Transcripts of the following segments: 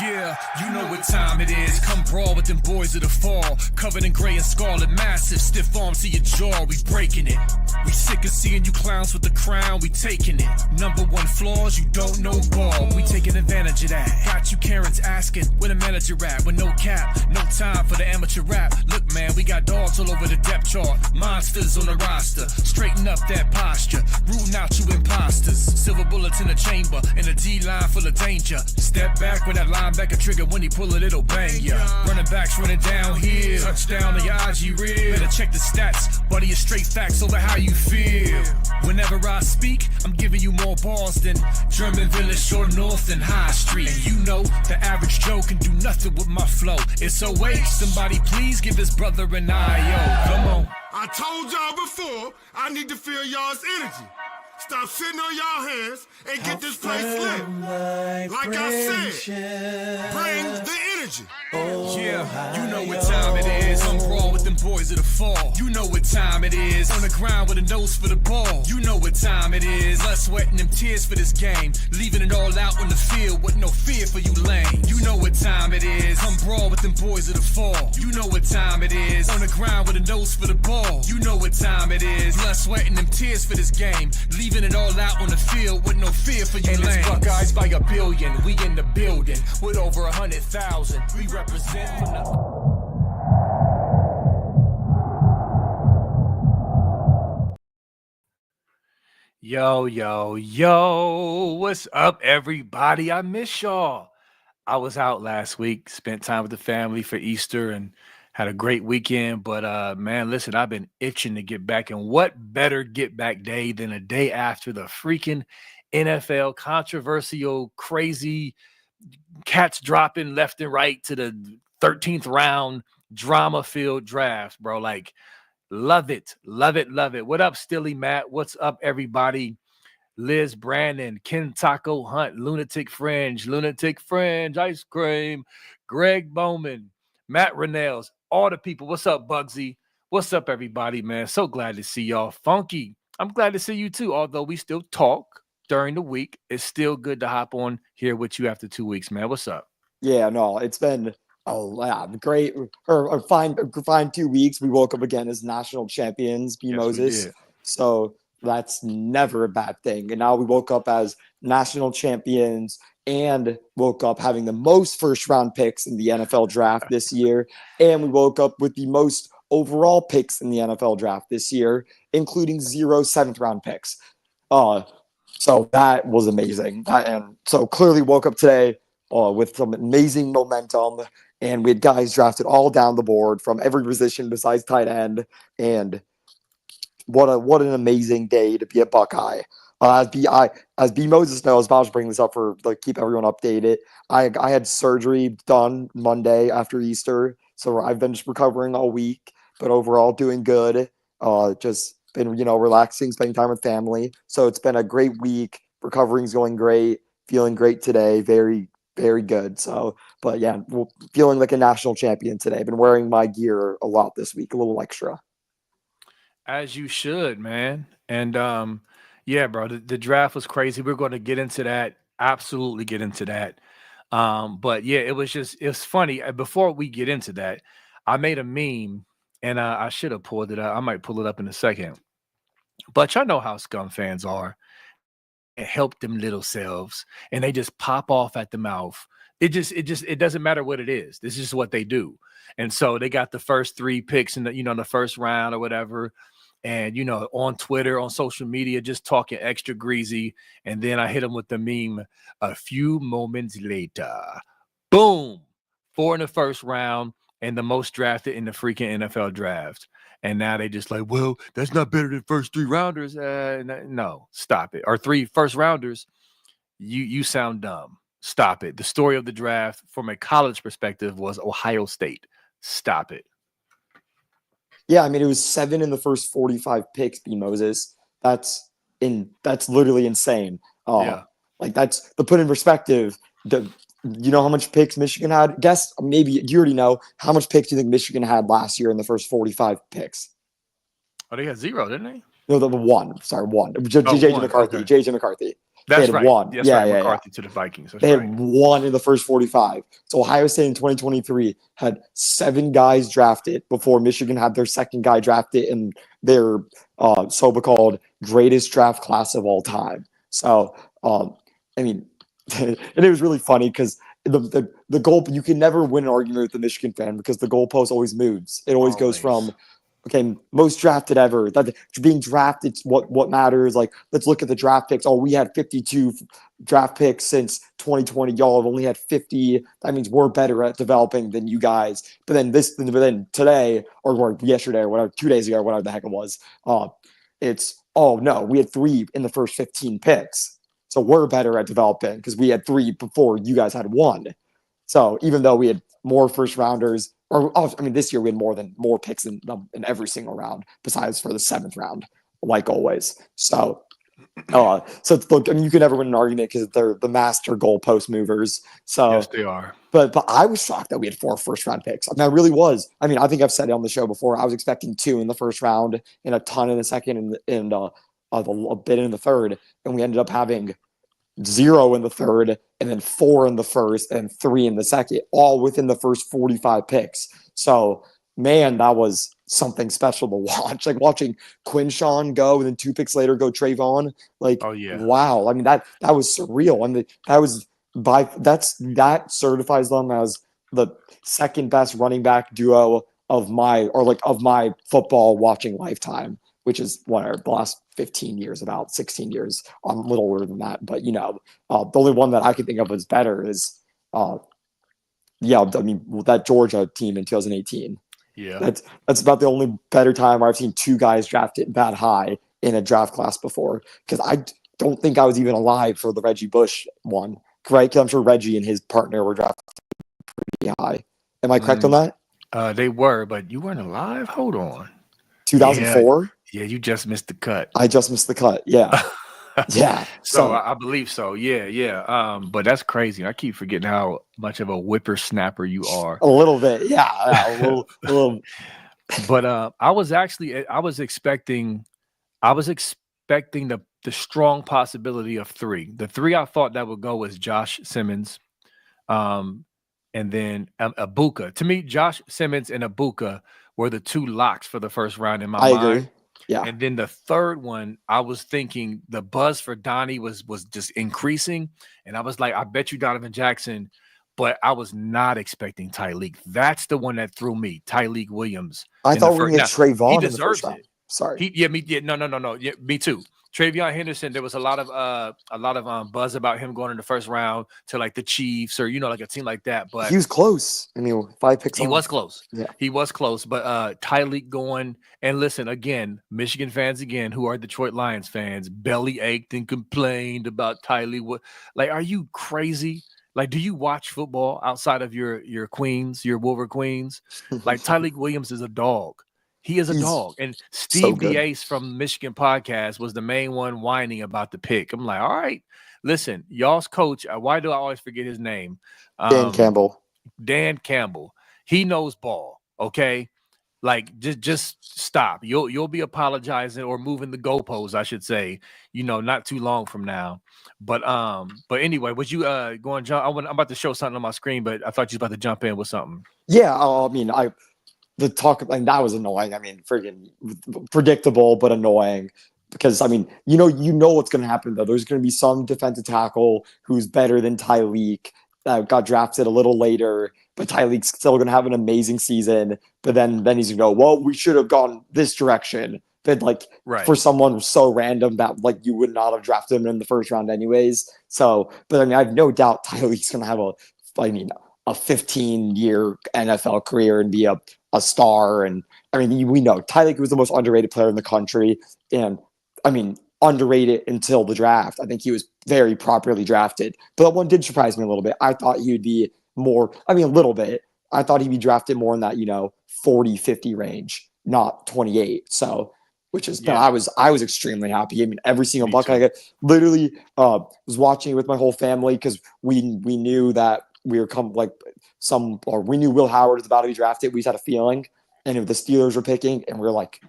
Yeah, you know what time it is. Come brawl with them boys of the fall. Covered in gray and scarlet, massive, stiff arms to your jaw. We breaking it. We sick of seeing you clowns with the crown. We taking it. Number one flaws, you don't know ball. We taking advantage of that. Got you Karens asking where the manager at. With no cap, no time for the amateur rap. Look, man, we got dogs all over the depth chart. Monsters on the roster. Straighten up that posture. Rooting out you imposters. Silver bullets in the chamber. And a D-line full of danger. Step back with that linebacker trigger, when he pull it, it'll bang ya. Running backs running down here, touchdown on your IG reel. Better check the stats, buddy, it's straight facts over how you feel. Whenever I speak, I'm giving you more balls than German Village, Short North, and High Street. And you know, the average Joe can do nothing with my flow. It's a waste, somebody please give his brother an I.O. Come on. I told y'all before, I need to feel y'all's energy. Stop sitting on y'all hands and get this place lit. Like I said, bring the energy. Yeah, you know what time it is. I'm raw with them boys of the fall. You know what time it is. On the ground with a nose for the ball. You know what time it is. Blood, sweat, and them tears for this game. Leaving it all out on the field with no fear for you lame. You know what time it is. I'm brawl with them boys of the fall. You know what time it is. On the ground with a nose for the ball. You know what time it is. Blood, sweat, and them tears for this game. Leaving it all out on the field with no fear for you lame. Buckeyes by a billion. We in the building with over 100,000. We represent from the... Yo, what's up, everybody? I miss y'all. I was out last week, spent time with the family for Easter and had a great weekend. But man, listen, I've been itching to get back. And what better get back day than a day after the freaking NFL controversial, crazy cats dropping left and right to the 13th round drama-filled draft, bro. Like, love it. What up, Stilly Matt? What's up, everybody? Liz Brandon, Ken Taco Hunt, Lunatic Fringe, Ice Cream, Greg Bowman, Matt Rennells, all the people. What's up, Bugsy? What's up, everybody, man? So glad to see y'all. Funky, I'm glad to see you too. Although we still talk during the week, it's still good to hop on here with you after 2 weeks, man. What's up? Yeah, no, it's been great or fine 2 weeks. We woke up again as national champions, B. Yes, Moses. So that's never a bad thing. And now we woke up as national champions and woke up having the most first round picks in the NFL draft this year. And we woke up with the most overall picks in the NFL draft this year, including 0 7th round picks. So that was amazing. And so clearly woke up today with some amazing momentum, and we had guys drafted all down the board from every position besides tight end. And what an amazing day to be a Buckeye. As B Moses knows, I'll just bring this up for keep everyone updated. I had surgery done Monday after Easter, so I've been just recovering all week, but overall doing good. Just been relaxing, spending time with family. So it's been a great week. Recovering's going great. Feeling great today. Very, very good. So, but yeah, feeling like a national champion today. Been wearing my gear a lot this week, a little extra. As you should, man. And yeah, bro, the draft was crazy. We're going to get into that. Absolutely get into that. But yeah, it's funny. Before we get into that, I made a meme, and I should have pulled it up. I might pull it up in a second. But y'all know how scum fans are. And help them little selves, and they just pop off at the mouth. It doesn't matter what it is. This is what they do. And so they got the first 3 picks in the first round or whatever. And, on Twitter, on social media, just talking extra greasy. And then I hit them with the meme a few moments later. Boom. 4 in the first round and the most drafted in the freaking NFL draft. And now they just like, well, that's not better than first 3 rounders. No, stop it. Or 3 first rounders. You sound dumb. Stop it. The story of the draft from a college perspective was Ohio State. Stop it. Yeah, I mean, it was 7 in the first 45 picks, B. Moses. That's literally insane. Yeah. Like, that's to put in perspective. You know how much picks Michigan had? Guess, maybe you already know. How much picks do you think Michigan had last year in the first 45 picks? Oh, they had 0, didn't they? No, the 1. Sorry, 1. JJ McCarthy. Okay. JJ McCarthy. They That's had right. won. That's Yeah, right. yeah, yeah. McCarthy to the Vikings. That's They right. had won in the first 45. So Ohio State in 2023 had 7 guys drafted before Michigan had their second guy drafted in their so-called greatest draft class of all time. So, I mean, and it was really funny because the goal, you can never win an argument with the Michigan fan because the goalpost always moves. It always goes Always. from, okay, most drafted ever. That being drafted, what matters. Like, let's look at the draft picks. Oh, we had 52 draft picks since 2020. Y'all have only had 50. That means we're better at developing than you guys. But then today or yesterday or whatever, 2 days ago, whatever the heck it was, it's, oh no, we had 3 in the first 15 picks. So we're better at developing because we had 3 before you guys had 1. So even though we had more first rounders, this year we had more picks in every single round, besides for the 7th round, like always. So, look, you can never win an argument because they're the master goalpost movers. So, Yes, they are. but I was shocked that we had 4 first round picks. I really was. I think I've said it on the show before. I was expecting 2 in the first round and a ton in the second and a bit in the third, and we ended up having 0 in the third, and then 4 in the first, and 3 in the second, all within the first 45 picks. So, man, that was something special to watch. Like watching Quinshawn go, and then 2 picks later go Trayvon. Like, Oh, yeah. wow. that was surreal. That certifies them as the second best running back duo of my football watching lifetime, which is the last 15 years, about 16 years. I'm a little older than that, but the only one that I can think of as better is, that Georgia team in 2018. Yeah. That's about the only better time where I've seen 2 guys drafted that high in a draft class before. Because I don't think I was even alive for the Reggie Bush one, right? Because I'm sure Reggie and his partner were drafted pretty high. Am I correct on that? They were, but you weren't alive? Hold on. 2004? Yeah, you just missed the cut. I just missed the cut. Yeah. Yeah. So I believe so. Yeah. But that's crazy. I keep forgetting how much of a whippersnapper you are. A little bit. Yeah. A little. But I was expecting the strong possibility of 3. The 3 I thought that would go was Josh Simmons, and then Abuka. To me, Josh Simmons and Abuka were the 2 locks for the first round in my mind. I agree. Yeah. And then the third one, I was thinking the buzz for Donnie was just increasing. And I was like, I bet you Donovan Jackson, but I was not expecting Tyleek. That's the one that threw me, Tyleek Williams. I thought we were going to Trayvon he in the deserves first round. it. Sorry. No. Yeah, me too. Travion Henderson, there was a lot of buzz about him going in the first round to like the Chiefs or like a team like that. But he was close. 5 picks. He was close. Yeah, he was close. But Tyleek going, and listen again, Michigan fans again, who are Detroit Lions fans, belly ached and complained about Tyleek. Like, are you crazy? Like, do you watch football outside of your Queens, your Wolver Queens? Like, Tyleek Williams is a dog. He is a dog. And Steve the Ace from Michigan Podcast was the main one whining about the pick. I'm like, all right, listen, y'all's coach. Why do I always forget his name? Dan Campbell. Dan Campbell. He knows ball. Okay. Like, just stop. You'll be apologizing or moving the goalposts, I should say, not too long from now. But anyway, was you going jump? I'm about to show something on my screen, but I thought you was about to jump in with something. Yeah, the talk, that was annoying. Freaking predictable, but annoying because you know what's going to happen though. There's going to be some defensive tackle who's better than Tyleek that got drafted a little later, but Tyleek's still going to have an amazing season. But then he's going to go, well, we should have gone this direction. But for someone so random that you would not have drafted him in the first round anyways. So, but I have no doubt Tyleek's going to have a 15-year NFL career and be a star. And we know Tyleek was the most underrated player in the country, and underrated until the draft. I think he was very properly drafted, but that one did surprise me a little bit. I thought he would be more, a little bit. I thought he'd be drafted more in that 40, 50 range, not 28. So, which is, but I was extremely happy. Every single Buckeye, literally was watching it with my whole family because we knew that we were we knew Will Howard was about to be drafted. We just had a feeling, and if the Steelers were picking, and we were like,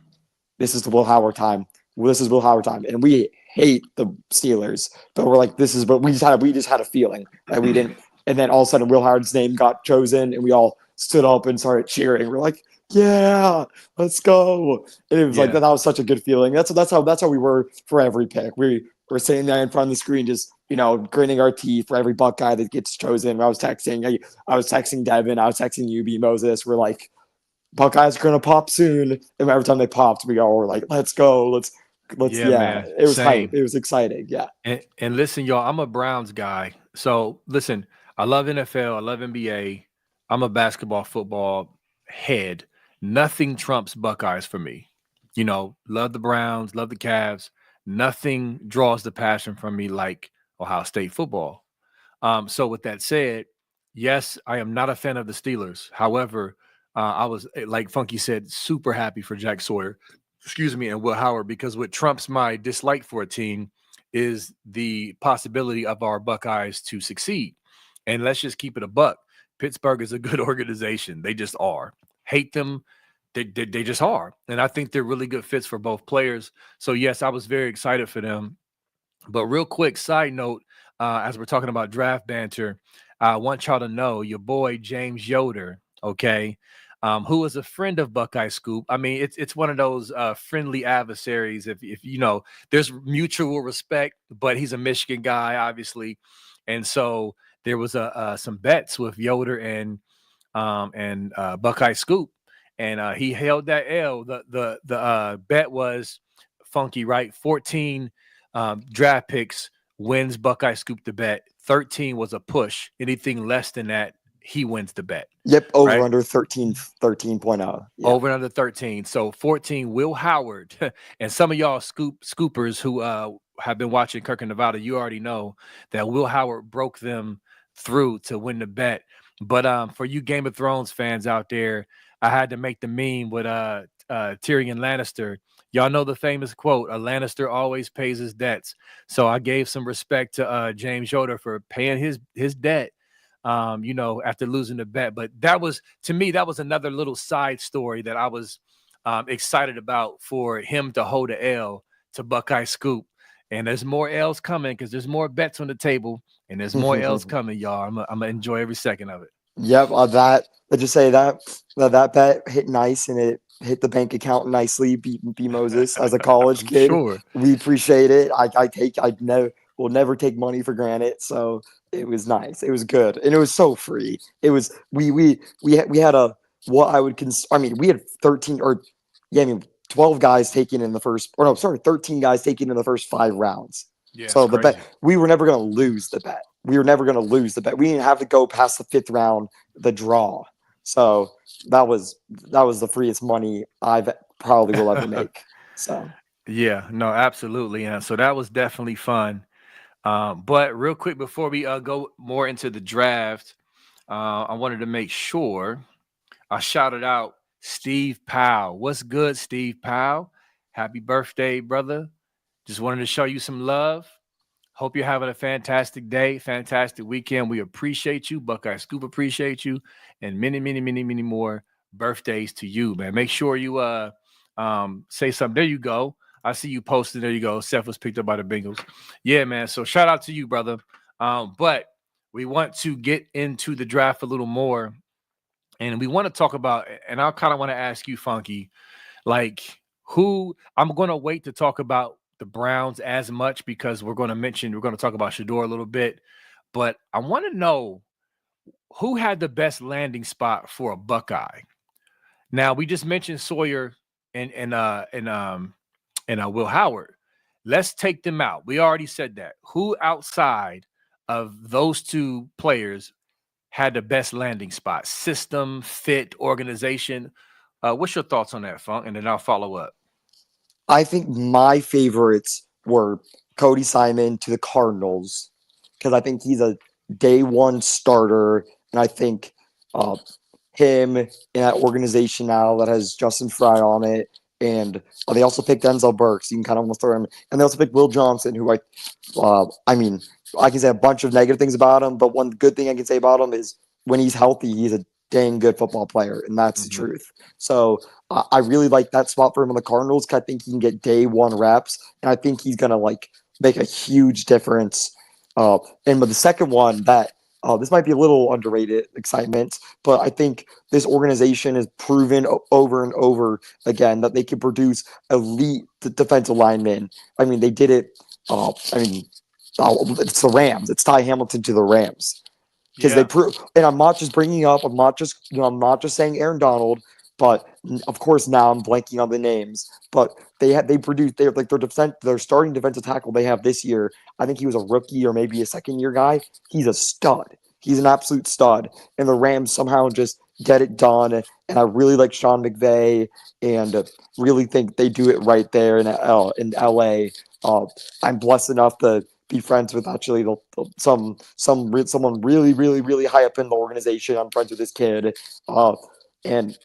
this is the Will Howard time. This is Will Howard time. And we hate the Steelers, but we're like, this is what we just had a feeling that we didn't. And then all of a sudden, Will Howard's name got chosen, and we all stood up and started cheering. We're like, yeah, let's go. And it was like Yeah. that was such a good feeling. That's how we were for every pick. We were sitting there in front of the screen, just grinning our teeth for every Buckeye that gets chosen. I was texting Devin, I was texting you, B Moses. We're like, Buckeyes are gonna pop soon. And every time they popped, we all were like, let's go, let's Yeah, yeah. man. It was hype. Same. It was exciting. Yeah. And listen, y'all, I'm a Browns guy. So listen, I love NFL, I love NBA. I'm a basketball, football head. Nothing trumps Buckeyes for me. Love the Browns, love the Cavs. Nothing draws the passion from me like Ohio State football. So with that said, yes, I am not a fan of the Steelers. However, I was, like Funky said, super happy for Jack Sawyer, and Will Howard, because what trumps my dislike for a team is the possibility of our Buckeyes to succeed. And let's just keep it a buck. Pittsburgh is a good organization. They just are. Hate them. They just are. And I think they're really good fits for both players. So, yes, I was very excited for them. But real quick, side note, as we're talking about draft banter, I want y'all to know your boy James Yoder, okay, who is a friend of Buckeye Scoop. I mean, it's one of those friendly adversaries. If there's mutual respect, but he's a Michigan guy, obviously, and so there was some bets with Yoder and Buckeye Scoop, and he held that L. The bet was Funky, right? 14 draft picks wins Buckeye Scoop the bet. 13 was a push. Anything less than that, he wins the bet. Yep, over right? under 13.0. Yeah. Over and under 13. So 14, Will Howard. And some of y'all scoopers who have been watching Kirk and Nevada, you already know that Will Howard broke them through to win the bet. But for you Game of Thrones fans out there, I had to make the meme with Tyrion Lannister. Y'all know the famous quote, a Lannister always pays his debts. So I gave some respect to James Yoder for paying his debt, after losing the bet. But to me, that was another little side story that I was excited about for him to hold an L to Buckeye Scoop. And there's more L's coming because there's more bets on the table and there's more L's coming, y'all. I'm going to enjoy every second of it. Yep, let's just say that bet hit nice and it hit the bank account nicely. B Moses, as a college kid, Sure. we appreciate it. Will never take money for granted. So it was nice. It was good, and it was so free. It was we had a what I would consider. I mean, we had 12 guys taken in the first, 13 guys taken in the first 5 rounds. Yeah. So the bet, we were never going to lose the bet. We didn't have to go past the 5th round, the draw. So that was the freest money I've probably will ever make. So yeah, no, absolutely. Yeah. So that was definitely fun. But real quick, before we go more into the draft, I wanted to make sure I shouted out Steve Powell. What's good, Steve Powell? Happy birthday, brother. Just wanted to show you some love. Hope you're having a fantastic day, fantastic weekend. We appreciate you. Buckeye Scoop appreciate you. And many, many, many, many more birthdays to you, man. Make sure you say something. There you go. I see you posted. There you go. Seth was picked up by the Bengals. Yeah, man. So shout out to you, brother. But we want to get into the draft a little more. And we want to talk about, and I kind of want to ask you, Funky, like who I'm going to wait to talk about the Browns as much because we're going to talk about Shedeur a little bit. But I want to know who had the best landing spot for a Buckeye. Now, we just mentioned Sawyer and Will Howard. Let's take them out. We already said that. Who outside of those two players had the best landing spot? System, fit, organization. What's your thoughts on that, Funk? And then I'll follow up. I think my favorites were Cody Simon to the Cardinals because I think he's a day one starter, and I think him in that organization now that has Justin Fry on it, and they also picked Denzel Burks. You can kind of almost throw him, and they also picked Will Johnson, who I can say a bunch of negative things about him, but one good thing I can say about him is when he's healthy, he's a dang good football player, and that's the truth. So I really like that spot for him on the Cardinals because I think he can get day one reps, and I think he's gonna make a huge difference. And but the second one that this might be a little underrated excitement, but I think this organization has proven over and over again that they can produce elite defensive linemen. I mean, they did it. It's the Rams. It's Ty Hamilton to the Rams because they Yeah. prove. And I'm not just bringing up. I'm not just I'm not just saying Aaron Donald, but of course now I'm blanking on the names. But they produced their starting defensive tackle they have this year. I think he was a rookie or maybe a second year guy. He's a stud. He's an absolute stud. And the Rams somehow just get it done. And I really like Sean McVay and really think they do it right there in LA. I'm blessed enough to be friends with actually someone really high up in the organization. I'm friends with this kid, and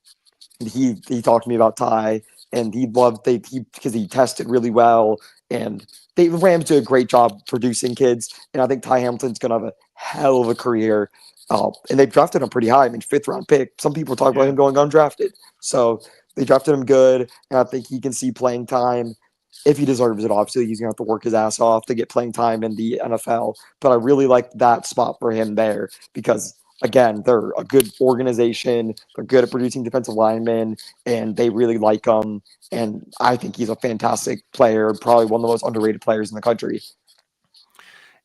he talked to me about Ty, and he loved because he tested really well, and the Rams do a great job producing kids, and I think Ty Hamilton's gonna have a hell of a career. And they drafted him pretty high. I mean, 5th-round pick. Some people talk about Yeah. him going undrafted, so they drafted him good, and I think he can see playing time if he deserves it. Obviously, he's gonna have to work his ass off to get playing time in the NFL. But I really like that spot for him there because again, they're a good organization. They're good at producing defensive linemen, and they really like him. And I think he's a fantastic player, probably one of the most underrated players in the country.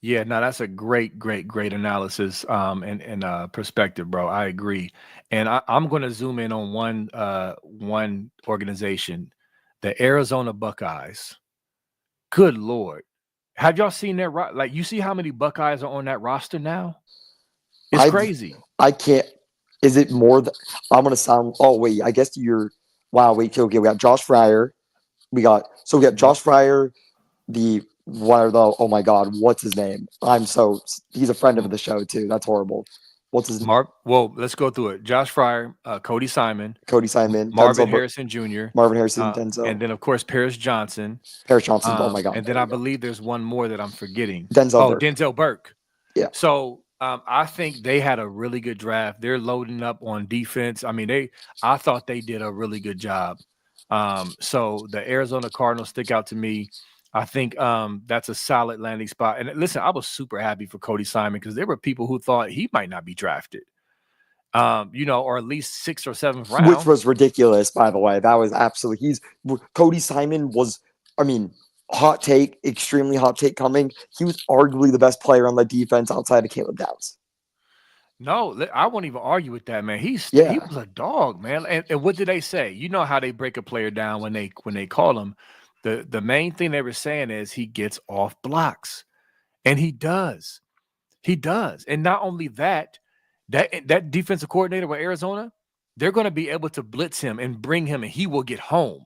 Yeah, no, that's a great analysis and perspective, bro. I agree. And I'm gonna zoom in on one organization, the Arizona Buckeyes. Good Lord. Have y'all seen their like you see how many Buckeyes are on that roster now? It's I crazy. I can't. Is it more? I'm gonna sound. Oh wait, I guess you're. Wow. Wait. Okay. We got Josh Fryer. We got Yep. Josh Fryer. The one of the. Oh my God. What's his name? He's a friend of the show too. That's horrible. What's his Mark. Well, let's go through it. Josh Fryer, Cody Simon, Cody Simon, Marvin Denzel, Harrison Jr., Marvin Harrison, Denzel, and then of course Paris Johnson. Paris Johnson. Oh my God. And then I believe there's one more that I'm forgetting. Denzel Oh, Burke. Denzel Burke. Yeah. So I think they had a really good draft. They're loading up on defense. I mean, I thought they did a really good job. So the Arizona Cardinals stick out to me. I think that's a solid landing spot. And listen, I was super happy for Cody Simon because there were people who thought he might not be drafted. Or at least 6th or 7th round. Which was ridiculous, by the way. That was absolutely Cody Simon was, I mean, hot take, extremely hot take coming. He was arguably the best player on the defense outside of Caleb Downs. No, I won't even argue with that, man. He Yeah. was a dog, man. And what did they say? You know how they break a player down when they call him. The main thing they were saying is he gets off blocks, and he does. He does. And not only that defensive coordinator with Arizona, they're going to be able to blitz him and bring him, and he will get home.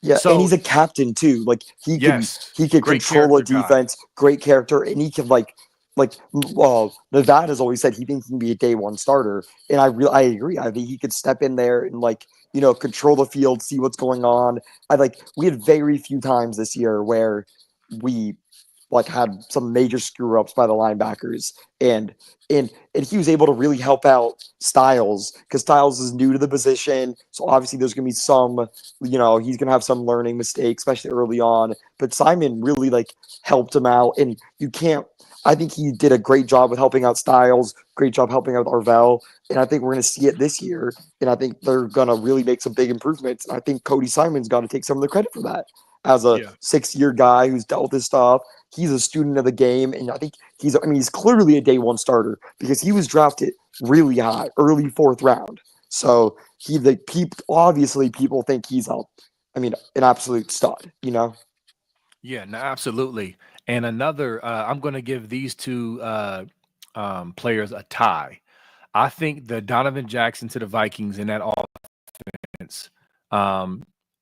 Yeah, and So he's a captain too. Like he can great control a character guy. defense, great character, and he can Nevada's always said he thinks he can be a day one starter, and I agree. I think he could step in there and control the field, see what's going on. We had very few times this year where we had some major screw ups by the linebackers, and he was able to really help out Styles because Styles is new to the position, so obviously there's gonna be some, he's gonna have some learning mistakes, especially early on. But Simon really helped him out, and you can't. I think he did a great job with helping out Styles, great job helping out Arvell, and I think we're gonna see it this year, and I think they're gonna really make some big improvements. And I think Cody Simon's got to take some of the credit for that. As a 6-year guy who's dealt with this stuff, he's a student of the game, and I think he's clearly a day one starter because he was drafted really high, early 4th round. So obviously people think he's an absolute stud, Yeah, no, absolutely. And another, I'm going to give these two players a tie. I think the Donovan Jackson to the Vikings in that offense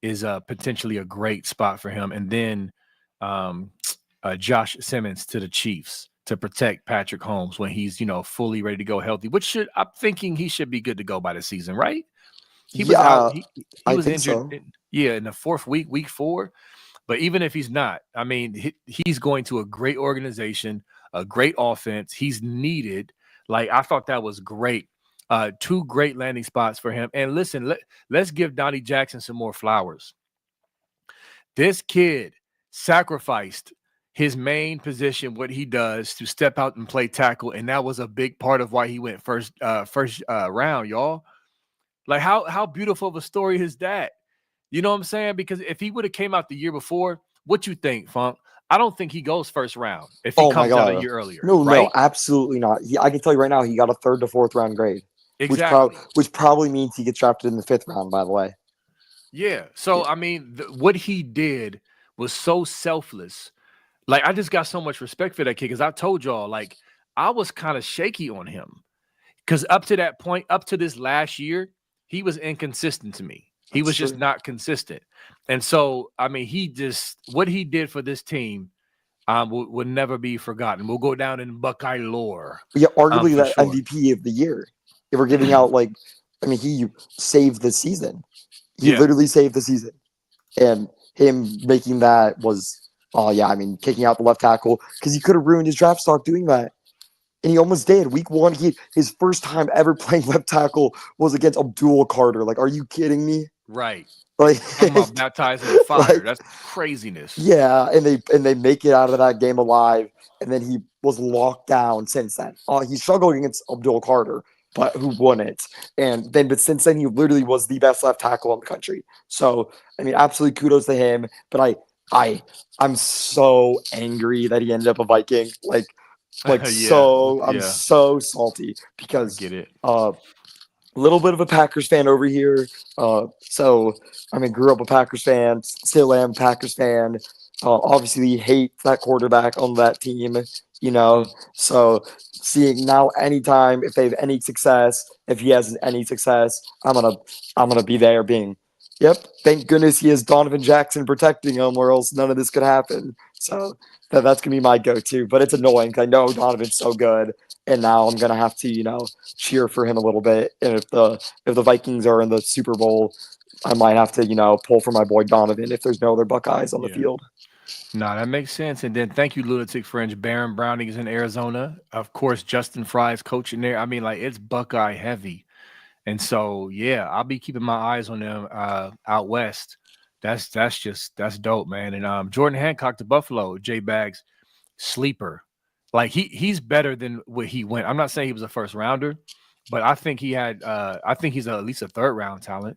is potentially a great spot for him. And then Josh Simmons to the Chiefs to protect Patrick Holmes when he's, fully ready to go healthy, I'm thinking he should be good to go by the season, right? He was out. He was injured. So. In the 4th week, week 4. But even if he's not, I mean, he's going to a great organization, a great offense. He's needed. I thought that was great. 2 great landing spots for him. And listen, let's give Donnie Jackson some more flowers. This kid sacrificed. his main position, what he does to step out and play tackle, and that was a big part of why he went first round, y'all. Like how beautiful of a story is that? You know what I'm saying? Because if he would have came out the year before, what you think, Funk? I don't think he goes first round if he Oh my comes out a god. year earlier, No, right? absolutely not. I can tell you right now, he got a 3rd to 4th round grade, Exactly. which probably means he gets drafted in the 5th round. By the way, Yeah. yeah, So I mean, what he did was so selfless. Like I just got so much respect for that kid because I told y'all, like I was kind of shaky on him because up to that point, up to this last year, he was inconsistent to me. He that's was just true. not consistent, and so I mean, he just what he did for this team would never be forgotten. We'll go down in Buckeye lore, Yeah, arguably for that sure. MVP of the year. If we're giving out like, I mean, he saved the season. He Yeah, literally saved the season, and him making that was, oh yeah, I mean, kicking out the left tackle because he could have ruined his draft stock doing that, and he almost did. Week 1, his first time ever playing left tackle was against Abdul Carter. Like, are you kidding me? right. Like, Talking about baptized in fire. like That's craziness. yeah, and they make it out of that game alive, and then he was locked down since then. He struggled against Abdul Carter, but who wouldn't? And then, but since then, he literally was the best left tackle in the country. So, I mean, absolutely kudos to him. But I'm so angry that he ended up a Viking. Yeah, I'm yeah, so salty I because get it. a little bit of a Packers fan over here. So I mean, grew up a Packers fan, still am a Packers fan. Obviously, hate that quarterback on that team. You know, Mm. so seeing now, anytime if they have any success, if he has any success, I'm gonna be there, being, yep. Thank goodness he has Donovan Jackson protecting him, or else none of this could happen. So that's gonna be my go-to. But it's annoying 'cause I know Donovan's so good, and now I'm gonna have to, cheer for him a little bit. And if the Vikings are in the Super Bowl, I might have to, pull for my boy Donovan if there's no other Buckeyes on the Yeah. field. No, that makes sense. And then thank you, Lunatic Fringe. Baron Browning is in Arizona. Of course, Justin Fry is coaching there. I mean, like it's Buckeye heavy. And so yeah, I'll be keeping my eyes on them out west. That's dope, man. And Jordan Hancock to Buffalo, J Bags, sleeper. Like he's better than what he went. I'm not saying he was a first rounder, but I think he's at least a 3rd round talent.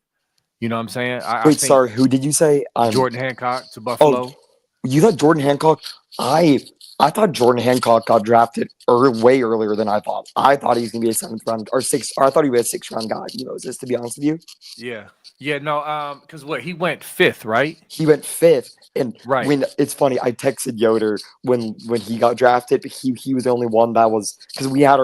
You know what I'm saying? I Wait, think sorry, who did you say? Jordan Hancock to Oh, Buffalo. you thought Jordan Hancock? I thought Jordan Hancock got drafted way earlier than I thought. I thought he was gonna be a 7th round or 6th. Or I thought he was a 6th round guy. Is this, to be honest with you? Yeah. Yeah, no, because what he went 5th, right? He went 5th, and Right. when it's funny, I texted Yoder when he got drafted, but he was the only one that was, because we had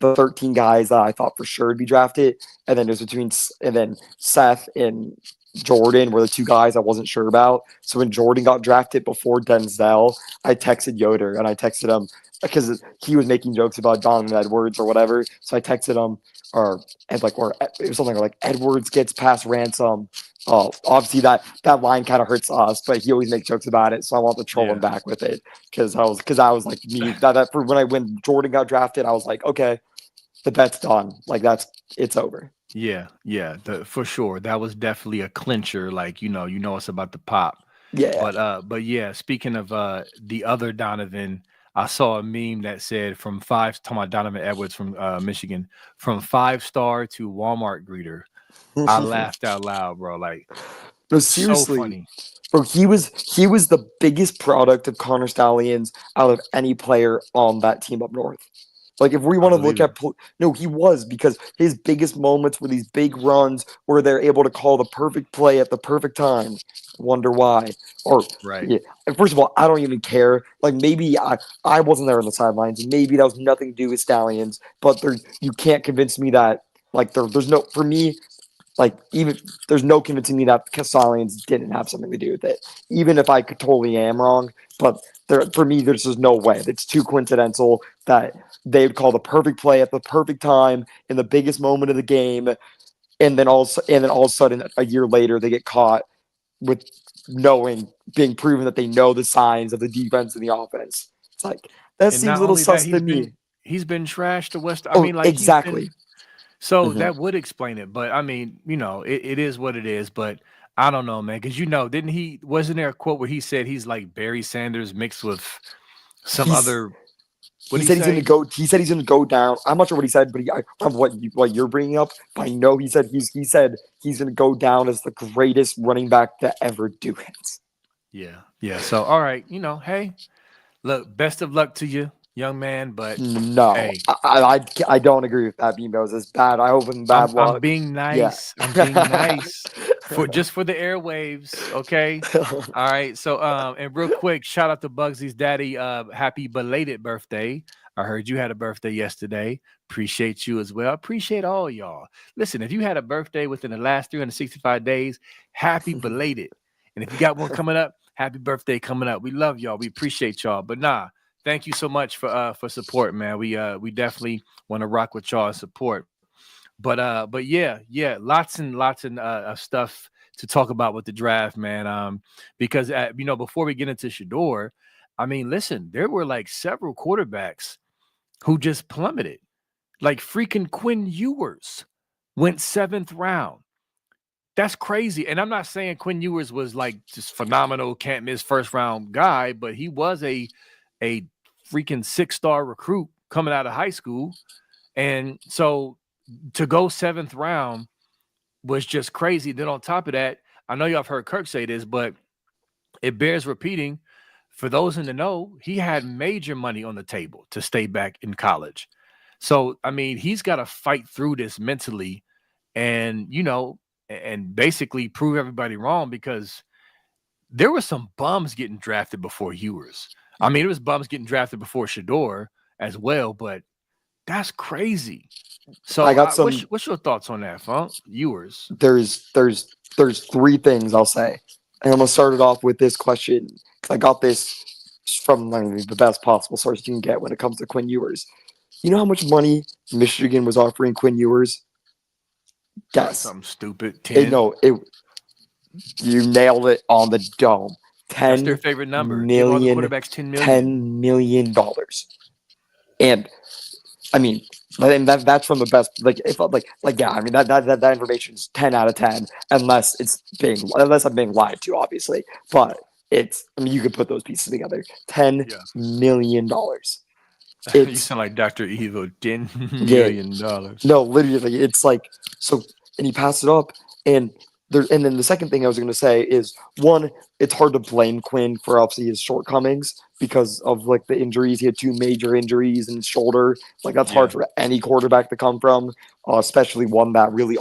the 13 guys that I thought for sure would be drafted, and then it was and then Seth and Jordan were the 2 guys I wasn't sure about. So when Jordan got drafted before Denzel, I texted Yoder and I texted him because he was making jokes about Donovan Edwards or whatever. So I texted him, or it was something like Edwards gets past Ransom. Oh, obviously that line kind of hurts us, but he always makes jokes about it, so I want to troll him Yeah. back with it because I was like, me that for when Jordan got drafted, I was like, okay, the bet's done. Like it's over. Yeah, yeah, for sure. That was definitely a clincher. Like, it's about to pop. Yeah. But yeah, speaking of the other Donovan, I saw a meme that said from talking about Donovan Edwards from Michigan, from 5-star to Walmart greeter. I laughed out loud, bro. Like, No, so seriously, funny. bro. He was the biggest product of Connor Stallions out of any player on that team up north. Like, if we I want to believe look it. at, no, he was, because his biggest moments were these big runs where they're able to call the perfect play at the perfect time. Wonder why? Or, Right. yeah. And first of all, I don't even care. Like, maybe I wasn't there on the sidelines. Maybe that was nothing to do with Stallions. But you can't convince me that, like, there's no, for me, like, even there's no convincing me that Stallions didn't have something to do with it. Even if I could totally am wrong, but for me, there's just no way. It's too coincidental that they would call the perfect play at the perfect time in the biggest moment of the game, and then all of a sudden, a year later, they get caught with being proven that they know the signs of the defense and the offense. It's like, that And seems not a little only that, sus to me. he's been trashed to West. I Oh, mean, like he's been. exactly. So Mhm. that would explain it. But I mean, it is what it is. But I don't know, man. Because didn't he? Wasn't there a quote where he said he's like Barry Sanders mixed with some He's other. What he did he said he's gonna say? go. He said he's gonna go down. I'm not sure what he said, but I don't know what you're bringing up. But I know he said he's gonna go down as the greatest running back to ever do it. Yeah, yeah. So all right, hey, look, best of luck to you, young man. But No, hey, I don't agree with that. Beanbos is bad. I hope him bad I'm luck. being Yeah. nice. I'm being nice for the airwaves. Okay. All right. So and real quick, shout out to Bugsy's daddy. Happy belated birthday. I heard you had a birthday yesterday. Appreciate you as well. Appreciate all y'all. Listen, if you had a birthday within the last 365 days, happy belated. And if you got one coming up, happy birthday coming up. We love y'all. We appreciate y'all. But nah, thank you so much for support, man. We definitely want to rock with y'all and support. But yeah, lots and of stuff to talk about with the draft, man. Because before we get into Shedeur, I mean, listen, there were like several quarterbacks who just plummeted. Like freaking Quinn Ewers went 7th round. That's crazy. And I'm not saying Quinn Ewers was like just phenomenal, can't miss first round guy, but he was a freaking 6-star recruit coming out of high school. And so to go 7th round was just crazy. Then on top of that, I know y'all have heard Kirk say this, but it bears repeating. For those in the know, he had major money on the table to stay back in college. So, I mean, he's got to fight through this mentally and, and basically prove everybody wrong because there were some bums getting drafted before Ewers. I mean, it was bums getting drafted before Shedeur as well, but that's crazy. I So, got some. what's your thoughts on that, Funk? Ewers. There's three things I'll say, and I'm gonna start it off with this question. I got this from the best possible source you can get when it comes to Quinn Ewers. You know how much money Michigan was offering Quinn Ewers? Probably Guess. something stupid. It, 10. no, it you nailed it on the dome. That's their 10 favorite number. Give all the million, quarterbacks 10 million. $10 million. And I mean, that's from the best. Like if yeah, I mean that information is 10 out of 10, unless I'm being lied to, obviously. But I mean you could put those pieces together. ten Yeah. million dollars. You It's sound like Dr. Evil. $10 yeah, million. no, literally, it's like so. And he passed it up, and there. And then the second thing I was going to say is one. It's hard to blame Quinn for obviously his shortcomings because of like the injuries. He had two major injuries in his shoulder. Like that's hard Yeah. for any quarterback to come from, especially one that really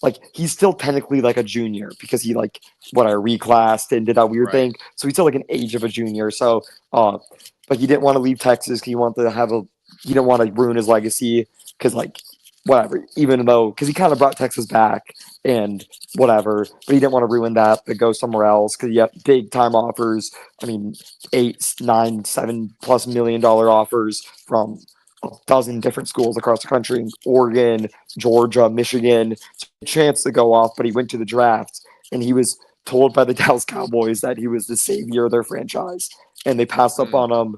like he's still technically like a junior because he like what I reclassed and did that weird Right. thing. So he's still like an age of a junior. So but he didn't want to leave Texas. He wanted to have a he didn't want to ruin his legacy because like whatever, even though because he kind of brought Texas back and whatever, but he didn't want to ruin that to go somewhere else because he had big time offers. I mean, 8, 9, $7+ million offers from a dozen different schools across the country: Oregon, Georgia, Michigan. So a chance to go off, but he went to the draft and he was told by the Dallas Cowboys that he was the savior of their franchise, and they passed up Mm. on him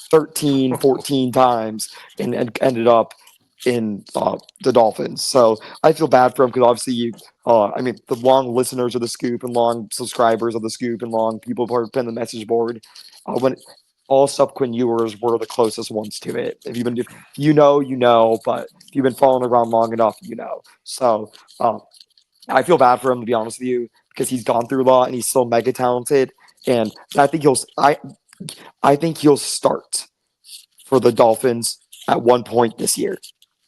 13, 14 times and ended up in the Dolphins. So I feel bad for him because obviously, I mean, the long listeners of the Scoop and long subscribers of the Scoop and long people who have been the message board, when all stuff Quinn Ewers were the closest ones to it. If you know, but if you've been following around long enough, you know. So I feel bad for him to be honest with you because he's gone through a lot and he's still mega talented. And I think he'll start for the Dolphins at one point this year.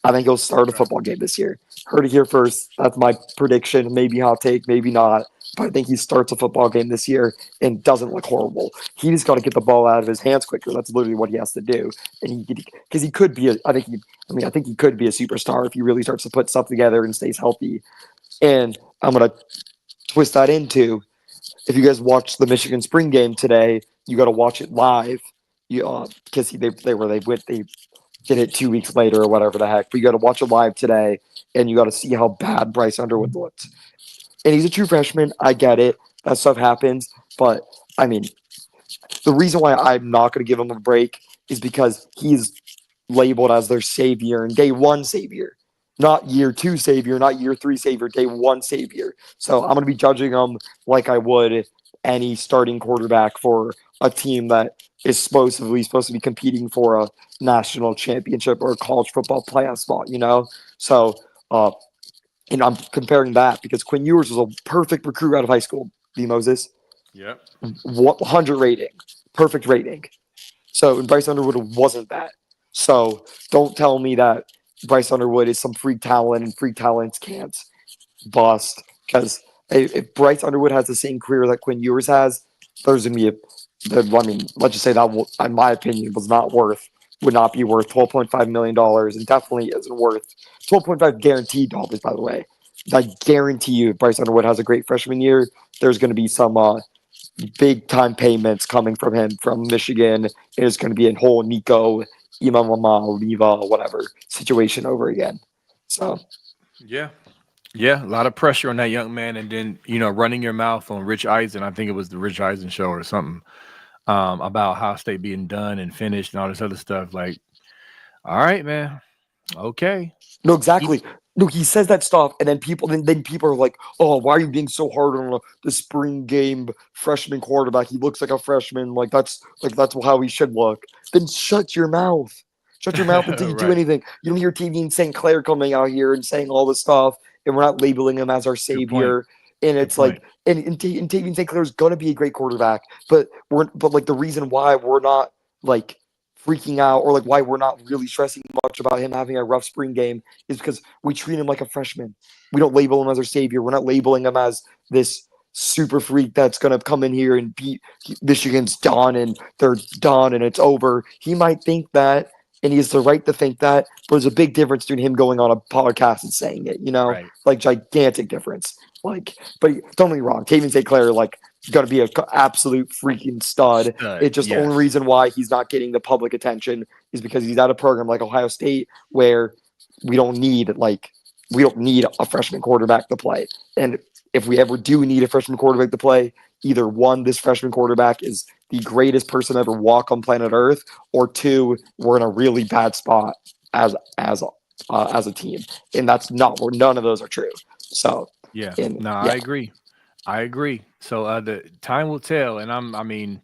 I think he'll start a Okay. football game this year. Heard it here first. That's my prediction. Maybe hot take, maybe not. But I think he starts a football game this year and doesn't look horrible. He just got to get the ball out of his hands quicker. That's literally what he has to do. And because he could be I think he could be a superstar if he really starts to put stuff together and stays healthy. And I'm gonna twist that into if you guys watched the Michigan spring game today, you got to watch it live. You because they did it 2 weeks later or whatever the heck. But you got to watch it live today, and you got to see how bad Bryce Underwood looked. And he's a true freshman. I get it. That stuff happens. But I mean, the reason why I'm not going to give him a break is because he's labeled as their savior and day one savior, not year two savior, not year three savior, day one savior. So I'm going to be judging him like I would any starting quarterback for a team that is supposedly supposed to be competing for a national championship or a college football playoff spot, you know? So, uh, and I'm comparing that because Quinn Ewers was a perfect recruit out of high school, B. Moses. Yep. 100 rating, perfect rating. So, and Bryce Underwood wasn't that. So, don't tell me that Bryce Underwood is some freak talent and freak talents can't bust because if Bryce Underwood has the same career that Quinn Ewers has, there's going to be I mean, let's just say that, in my opinion, would not be worth $12.5 million and definitely isn't worth 12.5 guaranteed dollars, by the way. I guarantee you, if Bryce Underwood has a great freshman year, there's going to be some big time payments coming from him from Michigan. It's going to be a whole Nico, Imamama, Leva, whatever situation over again. So, Yeah. Yeah, a lot of pressure on that young man, and then running your mouth on Rich Eisen. I think it was the Rich Eisen show or something about Ohio State being done and finished and all this other stuff. Like, all right, man, okay, no, keep exactly. No, he says that stuff, and then people are like, "Oh, why are you being so hard on the spring game freshman quarterback? He looks like a freshman. That's how he should look." Then shut your mouth. Shut your mouth until you do right. anything. You don't hear TV and St. Clair coming out here and saying all this stuff, and we're not labeling him as our Good point. savior. And Good it's like, point. and Tavian St. Clair is gonna be a great quarterback, but like the reason why we're not like freaking out or like why we're not really stressing much about him having a rough spring game is because we treat him like a freshman. We don't label him as our savior. We're not labeling him as this super freak that's going to come in here and beat Michigan's done and they're done and it's over. He might think that, and he has the right to think that, but there's a big difference between him going on a podcast and saying it, Right. like gigantic difference. Like, but don't get me wrong, Tavian St. Clair, like, going to be an absolute freaking stud. Stud. It's just the only Yes. reason why he's not getting the public attention is because he's at a program like Ohio State where we don't need a freshman quarterback to play. And if we ever do need a freshman quarterback to play, either one, this freshman quarterback is the greatest person to ever walk on planet Earth, or two, we're in a really bad spot as a team, and that's not where none of those are true. So, Yeah. and No, I yeah, agree. I agree. So the time will tell, and I mean,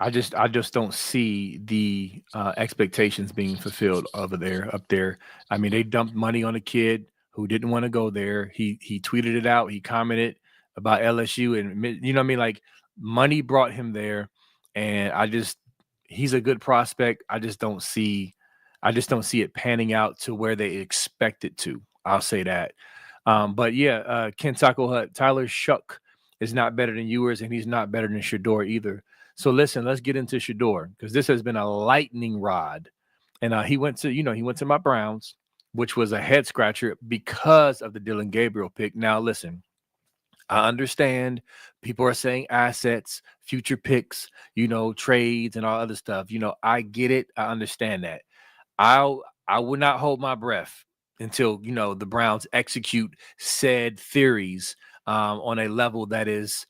I just don't see the expectations being fulfilled up there. I mean, they dumped money on a kid who didn't want to go there. He tweeted it out. He commented about LSU, and you know what I mean. Like, money brought him there, and he's a good prospect. I just don't see it panning out to where they expect it to. I'll say that. But yeah, Ken Taco Hut, Tyler Shuck is not better than Ewers, and he's not better than Shedeur either. So listen, let's get into Shedeur because this has been a lightning rod. And he went to my Browns, which was a head scratcher because of the Dylan Gabriel pick. Now listen, I understand people are saying assets, future picks, trades and all other stuff. I get it. I understand that. I would not hold my breath until the Browns execute said theories on a level that is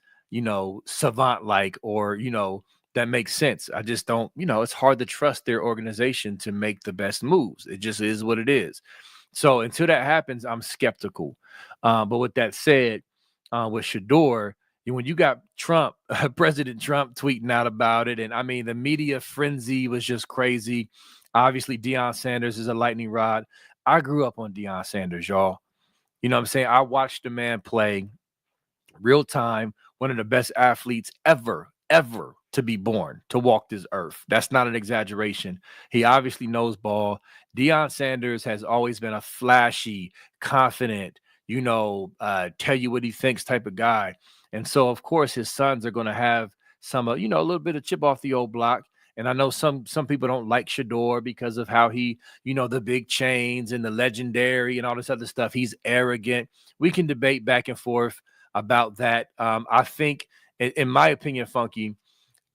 savant like, or that makes sense. I just don't. It's hard to trust their organization to make the best moves. It just is what it is. So until that happens, I'm skeptical. But with that said, with Shedeur, when you got Trump, President Trump tweeting out about it, and I mean the media frenzy was just crazy. Obviously, Deion Sanders is a lightning rod. I grew up on Deion Sanders, y'all. You know what I'm saying? I watched the man play real time, one of the best athletes ever to be born, to walk this earth. That's not an exaggeration. He obviously knows ball. Deion Sanders has always been a flashy, confident, tell you what he thinks type of guy. And so, of course, his sons are going to have some, a little bit of chip off the old block. And I know some people don't like Shedeur because of how he, the big chains and the legendary and all this other stuff. He's arrogant. We can debate back and forth about that. I think, in my opinion, Funky,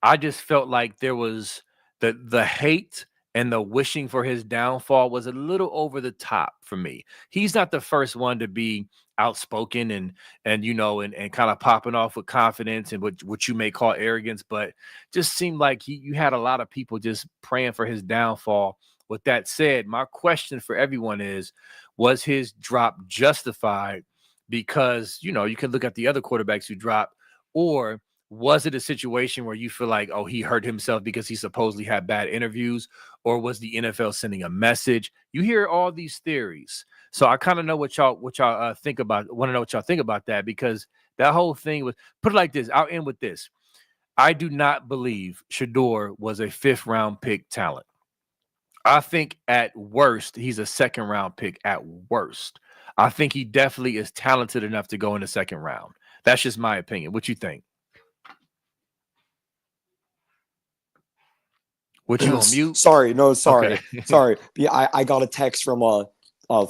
I just felt like there was the hate and the wishing for his downfall was a little over the top for me. He's not the first one to be outspoken and kind of popping off with confidence and what you may call arrogance, but just seemed like you had a lot of people just praying for his downfall. With that said, my question for everyone is, was his drop justified? Because you can look at the other quarterbacks who dropped, or was it a situation where you feel like, oh, he hurt himself because he supposedly had bad interviews, or was the NFL sending a message? You hear all these theories, so I kind of know what y'all think about. Want to know what y'all think about that, because that whole thing was, put it like this. I'll end with this. I do not believe Shedeur was a 5th round pick talent. I think at worst he's a 2nd round pick. At worst, I think he definitely is talented enough to go in the 2nd round. That's just my opinion. What you think? What you on mute? Sorry. Okay. Sorry. Yeah, I got a text from a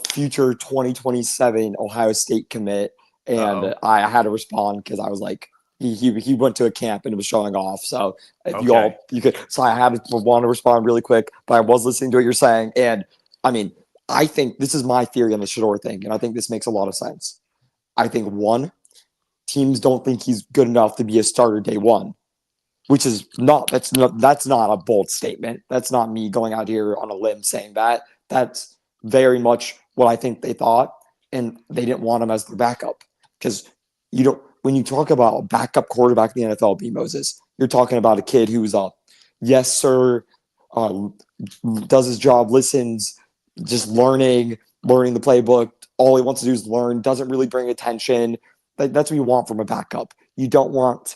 future 2027 Ohio State commit, and I had to respond because I was like, he went to a camp and it was showing off. So if you could, so I had to want to respond really quick, but I was listening to what you're saying, and I mean, I think this is my theory on the Shedeur thing, and I think this makes a lot of sense. I think one, teams don't think he's good enough to be a starter day one. Which is that's not a bold statement. That's not me going out here on a limb saying that. That's very much what I think they thought, and they didn't want him as their backup. Because when you talk about a backup quarterback in the NFL, B. Moses, you're talking about a kid who's a yes sir, does his job, listens, just learning the playbook. All he wants to do is learn. Doesn't really bring attention. That's what you want from a backup. You don't want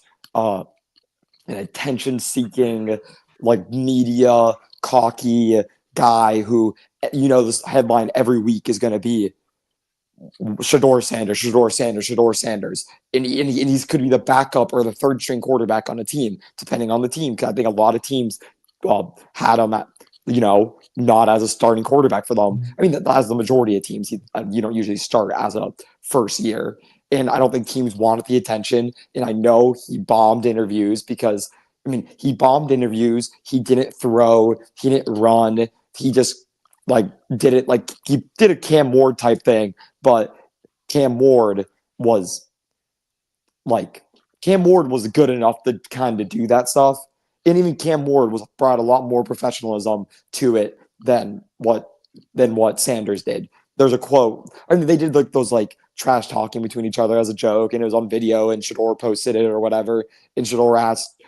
an attention-seeking, like media cocky guy who, this headline every week is going to be Shedeur Sanders, and he could be the backup or the 3rd-string quarterback on a team, depending on the team. Because I think a lot of teams had him at, not as a starting quarterback for them. I mean, as the majority of teams, you don't usually start as a first year. And I don't think teams wanted the attention. And I know he bombed interviews because, he bombed interviews. He didn't throw. He didn't run. He just did it like he did a Cam Ward type thing. But Cam Ward was good enough to kind of do that stuff. And even Cam Ward brought a lot more professionalism to it than what Sanders did. There's a quote. They did those trash talking between each other as a joke, and it was on video, and Shedeur posted it or whatever. And Shedeur asked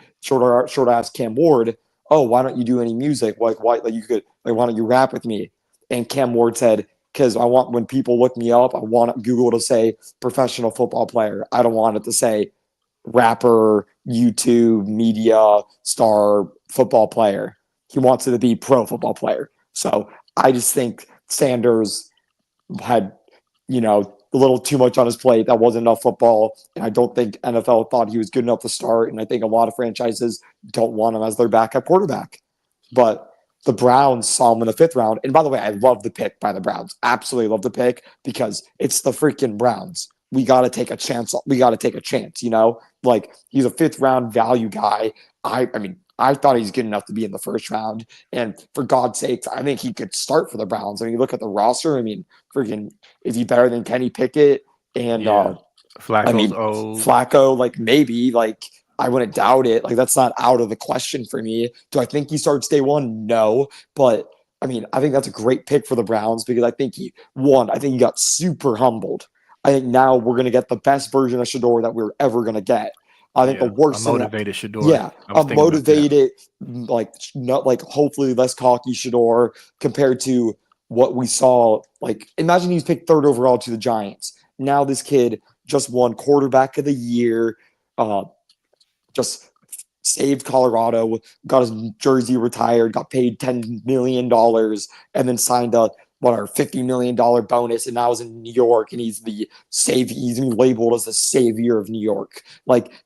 Cam Ward, "Oh, why don't you do any music? Why don't you rap with me?" And Cam Ward said, "Because I want, when people look me up, I want Google to say professional football player. I don't want it to say rapper, YouTube, media star, football player. He wants it to be pro football player." So I just think Sanders had, a little too much on his plate. That wasn't enough football. And I don't think NFL thought he was good enough to start. And I think a lot of franchises don't want him as their backup quarterback. But the Browns saw him in the 5th round. And by the way, I love the pick by the Browns. Absolutely love the pick because it's the freaking Browns. We got to take a chance. He's a 5th round value guy. I thought he's good enough to be in the 1st round. And for God's sakes, I think he could start for the Browns. You look at the roster, freaking, is he better than Kenny Pickett? And Flacco, maybe, I wouldn't doubt it. That's not out of the question for me. Do I think he starts day one? No. But I think that's a great pick for the Browns because I think he got super humbled. I think now we're going to get the best version of Shedeur that we're ever going to get. I think the worst thing. Motivated Shedeur. Yeah, a motivated, hopefully less cocky Shedeur compared to what we saw. Imagine he's picked 3rd overall to the Giants. Now this kid just won quarterback of the year, just saved Colorado, got his jersey retired, got paid $10 million, and then signed a $50 million bonus, and now he's in New York, and he's labeled as the savior of New York.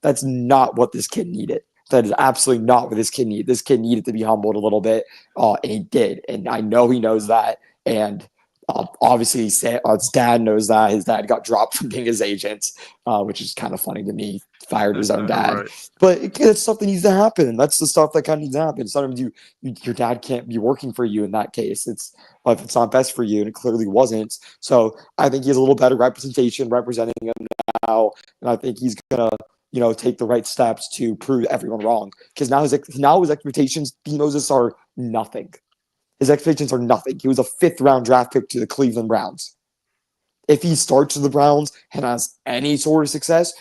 That's not what this kid needed. That is absolutely not what this kid needed. This kid needed to be humbled a little bit, and he did. And I know he knows that. And obviously, his dad knows that. His dad got dropped from being his agent, which is kind of funny to me. Fired his own dad. Right. But it's stuff that needs to happen. That's the stuff that kind of needs to happen. Sometimes your dad can't be working for you in that case. If it's not best for you, and it clearly wasn't. So I think he has a little better representation representing him now, and I think he's gonna, take the right steps to prove everyone wrong. Because now his expectations, Moses, are nothing. His expectations are nothing. He was a 5th round draft pick to the Cleveland Browns. If he starts with the Browns and has any sort of success,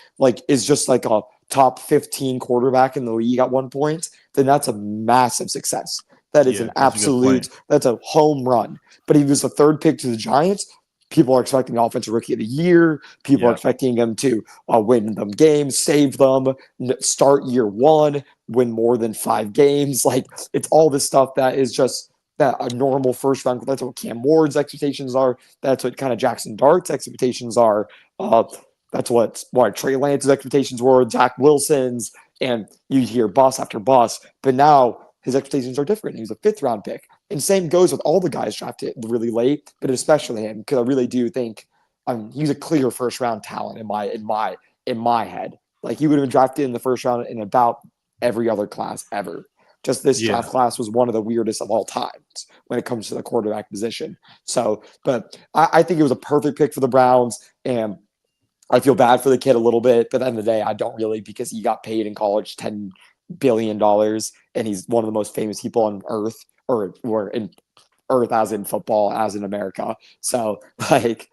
is just a top 15 quarterback in the league at one point, then that's a massive success. That is that's a home run. But if he was the third pick to the Giants, people are expecting offensive rookie of the year. People are expecting him to win them games, save them, start year one, win more than 5 games. Like, it's all this stuff that is just that a normal first round. That's what Cam Ward's expectations are. That's what kind of Jackson Dart's expectations are. That's what Trey Lance's expectations were, Zach Wilson's, and you hear bus after bus. But now his expectations are different. He was a 5th round pick. And same goes with all the guys drafted really late, but especially him, because I really do think he's a clear first round talent in my head. Like, he would have been drafted in the first round in about every other class ever. Just this draft class was one of the weirdest of all times when it comes to the quarterback position. So, but I think it was a perfect pick for the Browns, and I feel bad for the kid a little bit, but at the end of the day, I don't really, because he got paid in college $10 billion, and he's one of the most famous people on earth, or in earth as in football, as in America. So, like,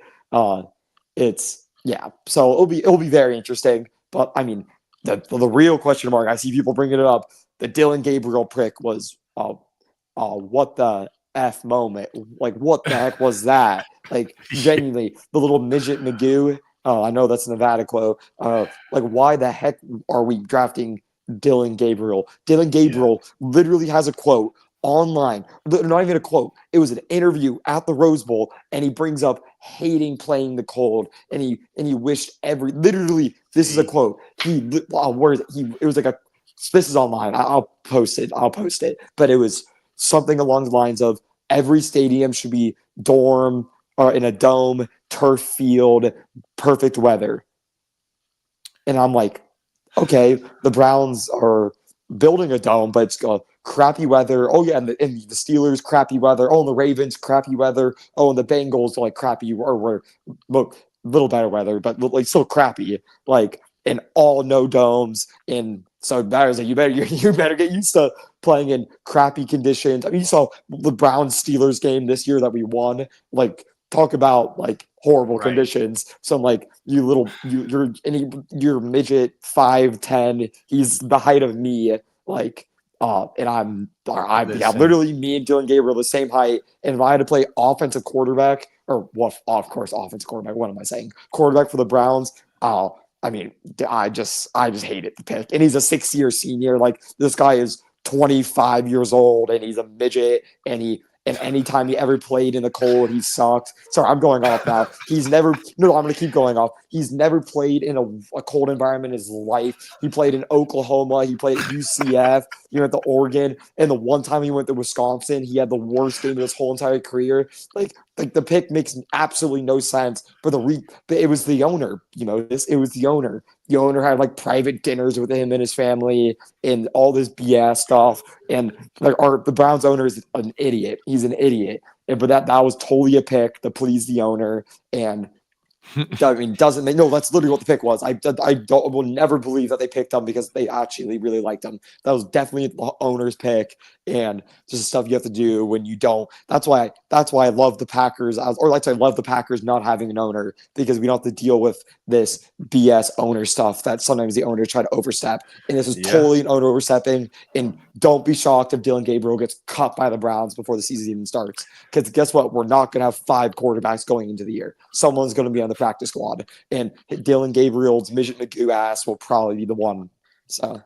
it's, yeah. So it'll be very interesting. But I mean, the real question mark, I see people bringing it up, the Dylan Gabriel prick was, what the F moment? Like, what the heck was that? Like, genuinely, the little midget Magoo. I know that's a Nevada quote. Like, why the heck are we drafting Dylan Gabriel? Dylan Gabriel literally has a quote online. Not even a quote. It was an interview at the Rose Bowl, and he brings up hating playing the cold, and he wished literally, this is a quote. Where is it? It was like this is online. I'll post it. But it was something along the lines of, every stadium should be dorm or in a dome, turf field, perfect weather. And I'm like, okay, the Browns are building a dome, but it's got crappy weather. Oh yeah, and the Steelers, crappy weather. Oh, and the Ravens, crappy weather. Oh, and the Bengals, like, crappy, or little better weather, but like still crappy. Like, and all no domes. And so that is like, you better get used to playing in crappy conditions. I mean, you saw the Browns Steelers game this year that we won. Like, talk about like horrible conditions. So I'm like, you're midget 5'10". He's the height of me. Like, and I'm literally, me and Dylan Gabriel the same height. And if I had to play offensive quarterback, or well, of course, offensive quarterback. What am I saying? Quarterback for the Browns. I mean, I just hated the pick. And he's a 6-year senior. Like, this guy is 25 years old, and he's a midget, and anytime he ever played in the cold, he sucked. Sorry, I'm going off now. I'm going to keep going off. He's never played in a cold environment in his life. He played in Oklahoma. He played at UCF. He went to Oregon. And the one time he went to Wisconsin, he had the worst game of his whole entire career. Like the pick makes absolutely no sense. But it was the owner. You know, it was the owner. The owner had like private dinners with him and his family and all this BS stuff. And like the Browns owner is an idiot. He's an idiot. But that was totally a pick to please the owner. And I mean, that's literally what the pick was. I will never believe that they picked him because they actually really liked him. That was definitely the owner's pick, and just stuff you have to do when you don't. That's why I love the Packers, I love the Packers not having an owner, because we don't have to deal with this BS owner stuff that sometimes the owners try to overstep. And this is totally an owner overstepping. And don't be shocked if Dylan Gabriel gets cut by the Browns before the season even starts. Because guess what? We're not going to have 5 quarterbacks going into the year. Someone's going to be on the practice squad, and Dylan Gabriel's midget Magoo ass will probably be the one. So,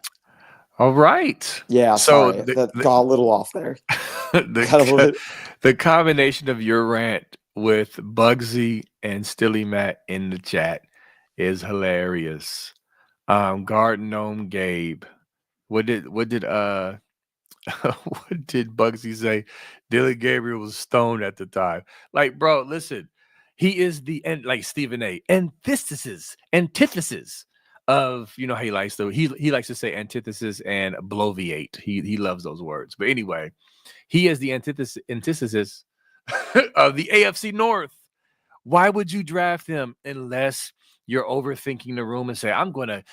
all right. Yeah. So that got a little off there. The combination of your rant with Bugsy and Stilly Matt in the chat is hilarious. Garden Gnome Gabe, what did what did Bugsy say? Dylan Gabriel was stoned at the time. Like, bro, listen, he is the end, like Stephen A. Antithesis of, you know how he likes to say antithesis and bloviate. He loves those words. But anyway, he is the antithesis of the AFC North. Why would you draft him unless you're overthinking the room and say, I'm gonna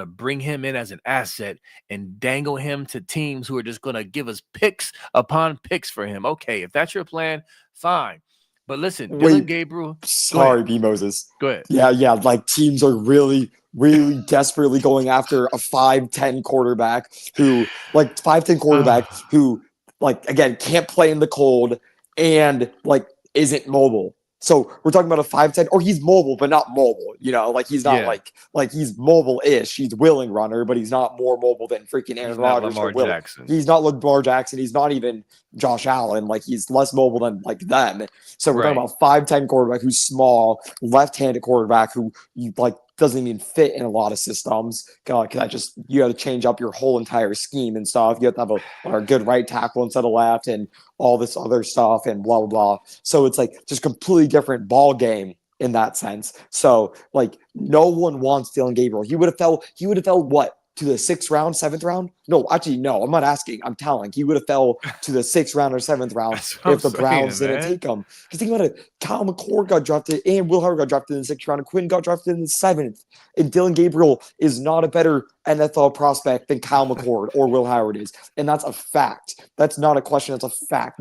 bring him in as an asset and dangle him to teams who are just gonna give us picks upon picks for him? Okay, if that's your plan, fine. But listen, Dylan Wait, Gabriel. Go ahead. sorry, B Moses. Go ahead. Yeah. Like teams are really, really desperately going after a 5'10" quarterback who, like 5'10" quarterback who, like, again, can't play in the cold and like isn't mobile. So we're talking about a 5'10", or he's mobile, but not mobile. Like he's not Yeah. like he's mobile-ish. He's willing runner, but he's not more mobile than freaking Aaron He's not Rodgers or Lamar Will. Jackson. He's not Lamar Jackson. He's not even Josh Allen. Like he's less mobile than like them. So we're talking about 5'10" quarterback who's small, left-handed quarterback who you like doesn't even fit in a lot of systems. You have to change up your whole entire scheme and stuff. You have to have a good right tackle instead of left and all this other stuff and blah, blah, blah. So it's like just completely different ball game in that sense. So like no one wants Dylan Gabriel. He would have fell what? To the 6th round, 7th round? No, actually, no. I'm not asking. I'm telling. He would have fell to the 6th round or 7th round if the Browns didn't take him. Because think about it. Kyle McCord got drafted, and Will Howard got drafted in the 6th round, and Quinn got drafted in the 7th. And Dylan Gabriel is not a better NFL prospect than Kyle McCord or Will Howard is, and that's a fact. That's not a question. That's a fact.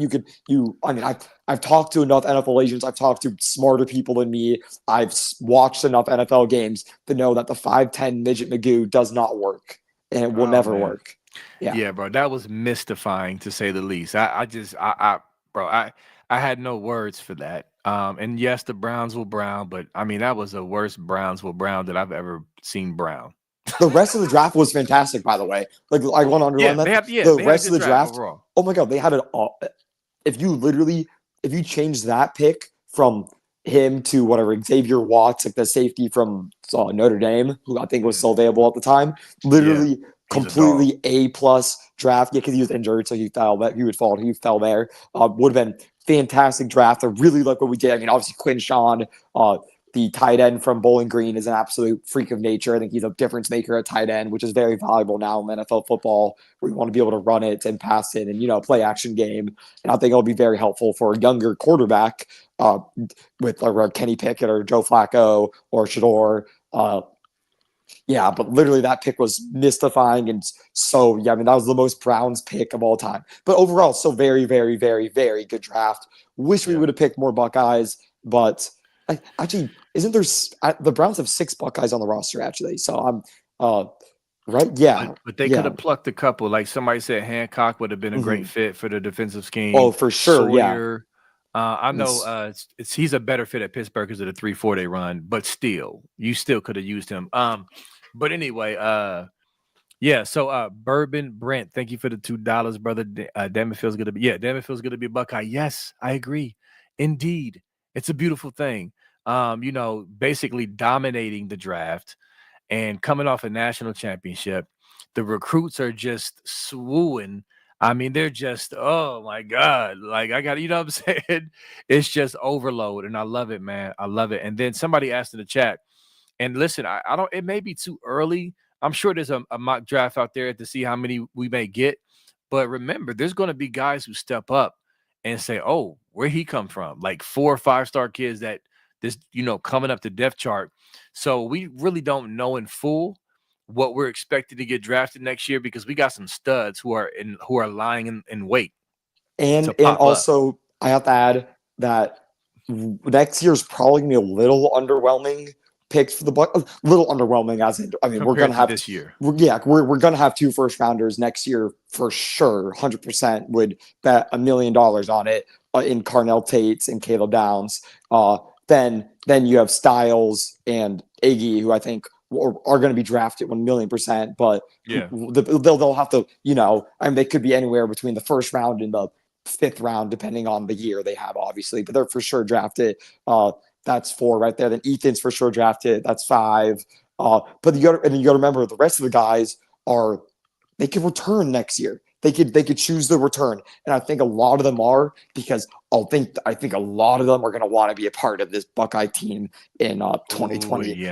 I've talked to enough NFL agents. I've talked to smarter people than me. I've watched enough NFL games to know that the 5'10" midget Magoo does not work, and it will never work. Yeah, bro, that was mystifying to say the least. I had no words for that. And yes, the Browns will brown, but I mean that was the worst Browns will brown that I've ever seen brown. The rest of the draft was fantastic, by the way. Like I want to underline that. The rest of the draft. Overall. Oh my god, they had it all. If you change that pick from him to whatever Xavier Watts, like the safety from Notre Dame, who I think was still available at the time, literally completely A+ draft. Yeah, because he was injured, so he fell there. Would have been fantastic draft. I really like what we did. I mean, obviously Quinn Sean, the tight end from Bowling Green, is an absolute freak of nature. I think he's a difference maker at tight end, which is very valuable now in NFL football, where you want to be able to run it and pass it and, play action game. And I think it'll be very helpful for a younger quarterback with Kenny Pickett or Joe Flacco or Shedeur. But literally that pick was mystifying. And so, that was the most Browns pick of all time. But overall, so very, very, very, very good draft. Wish we would have picked more Buckeyes, but actually, isn't there the Browns have 6 Buckeyes on the roster actually? So I'm right, yeah. But they could have plucked a couple. Like somebody said, Hancock would have been a great fit for the defensive scheme. Oh, for sure, Sawyer, I know he's a better fit at Pittsburgh because of the 3-4 they run, but still, you still could have used him. But anyway, so Bourbon Brent, thank you for the $2, brother. Damn, it feels good to be a Buckeye. Yes, I agree. Indeed. It's a beautiful thing. Basically dominating the draft and coming off a national championship. The recruits are just swooning. I mean, they're just, oh my God. Like I got, what I'm saying? It's just overload. And I love it, man. I love it. And then somebody asked in the chat, and listen, I don't, it may be too early. I'm sure there's a mock draft out there to see how many we may get. But remember, there's going to be guys who step up and say, oh, where he come from? Like 4 or 5-star kids that this, coming up the depth chart. So we really don't know in full what we're expected to get drafted next year because we got some studs who are lying in wait. And also I have to add that next year is probably gonna be a little underwhelming picks for the Buck. A little underwhelming we're gonna have this year. We're gonna have 2 first rounders next year for sure. 100% would bet $1 million on it in Carnell Tates and Caleb Downs. Then you have Styles and Iggy, who I think are going to be drafted 1,000,000%. But they'll have to, they could be anywhere between the 1st round and the 5th round, depending on the year they have, obviously. But they're for sure drafted. That's 4 right there. Then Ethan's for sure drafted. That's 5. But you got to remember the rest of the guys they can return next year. They could choose the return, and I think a lot of them are because I think a lot of them are going to want to be a part of this Buckeye team in 2020.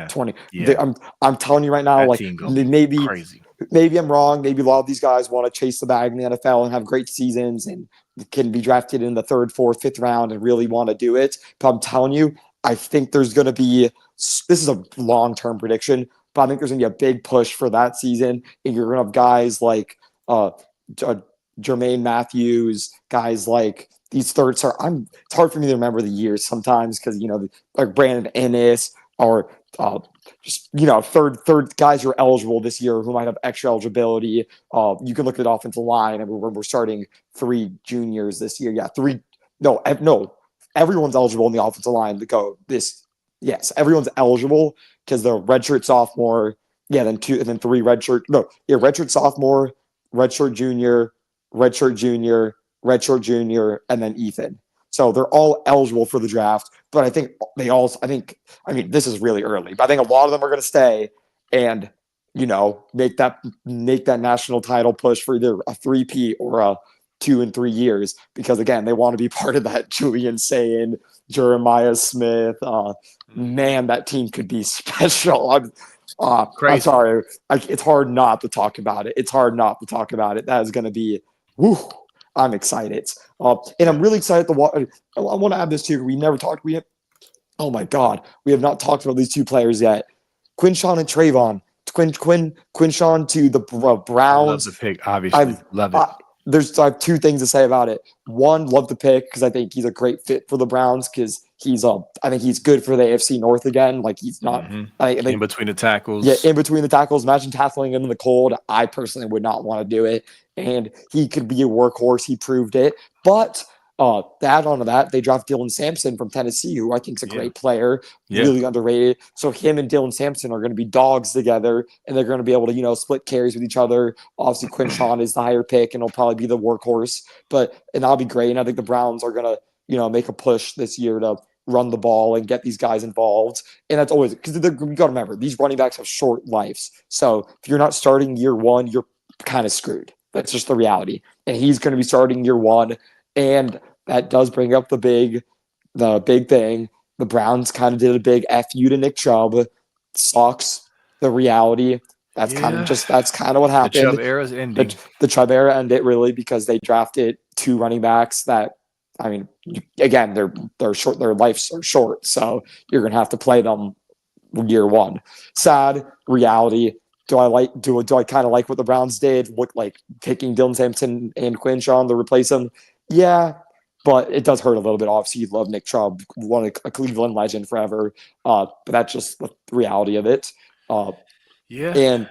I'm telling you right now, like maybe I'm wrong. Maybe a lot of these guys want to chase the bag in the NFL and have great seasons and can be drafted in the 3rd, 4th, 5th round and really want to do it. But I'm telling you, I think there's going to be. This is a long-term prediction, but I think there's going to be a big push for that season, and you're going to have guys like Jermaine Matthews, guys like these thirds are. It's hard for me to remember the years sometimes because like Brandon Ennis or just third guys who are eligible this year who might have extra eligibility. You can look at the offensive line, and we're starting 3 juniors this year. Yeah, no, everyone's eligible in the offensive line to go this. Yes, everyone's eligible because the redshirt sophomore. Yeah, then 2 and then 3 redshirt. No, yeah, redshirt sophomore, redshirt junior, redshirt junior, redshirt junior, and then Ethan. So they're all eligible for the draft, but I think this is really early, but I think a lot of them are going to stay and, make that national title push for either a 3P or a 2 and 3 years, because again, they want to be part of that Julian Sayin, Jeremiah Smith. Man, that team could be special. I'm sorry. It's hard not to talk about it. That is going to be, whew, I'm excited. And I'm really excited to watch. I want to add this too. We never talked. Oh my God. We have not talked about these 2 players yet. Quinshawn and Trayvon. Quinshawn to the Browns. Love the pick, obviously. Love it. I have 2 things to say about it. One, love the pick because I think he's a great fit for the Browns because I think he's good for the AFC North again. Like he's not I think, in between the tackles. Yeah, in between the tackles. Imagine tackling him in the cold. I personally would not want to do it. And he could be a workhorse. He proved it. But to add on to that, they draft Dylan Sampson from Tennessee, who I think is a great player, really underrated. So him and Dylan Sampson are going to be dogs together, and they're going to be able to, split carries with each other. Obviously, Quinshawn is the higher pick, and he'll probably be the workhorse. And that'll be great. And I think the Browns are going to, make a push this year to run the ball and get these guys involved. And that's always because you got to remember these running backs have short lives. So if you're not starting year 1, you're kind of screwed. That's just the reality. And he's going to be starting year 1, and that does bring up the big thing. The Browns kind of did a big FU to Nick Chubb. Sucks. The reality. That's kind of what happened. The Chubb era's ending. The Chubb era ended really because they drafted 2 running backs that, again, they're short. Their lives are short, so you're gonna have to play them year 1. Sad reality. Do I kind of like what the Browns did? Look like picking Dylan Sampson and Quinshawn to replace him. Yeah, but it does hurt a little bit. Obviously, you love Nick Chubb, a Cleveland legend forever. But that's just the reality of it. And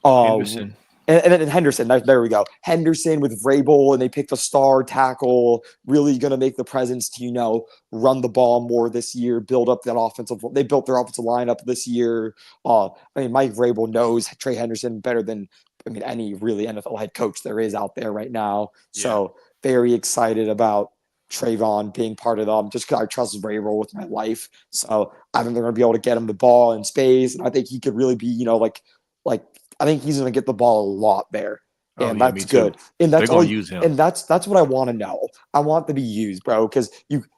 Henderson. And then Henderson, there we go. Henderson with Vrabel, and they picked a star tackle, really going to make the presence to, run the ball more this year, build up that offensive. They built their offensive lineup this year. Mike Vrabel knows Trey Henderson better than, any really NFL head coach there is out there right now. Yeah. So very excited about Trayvon being part of them, just because I trust Vrabel with my life. So I think they're going to be able to get him the ball in space, and I think he could really be, I think he's going to get the ball a lot there, and that's good. And that's all. Use him. And that's what I want to know. I want to be used, bro, because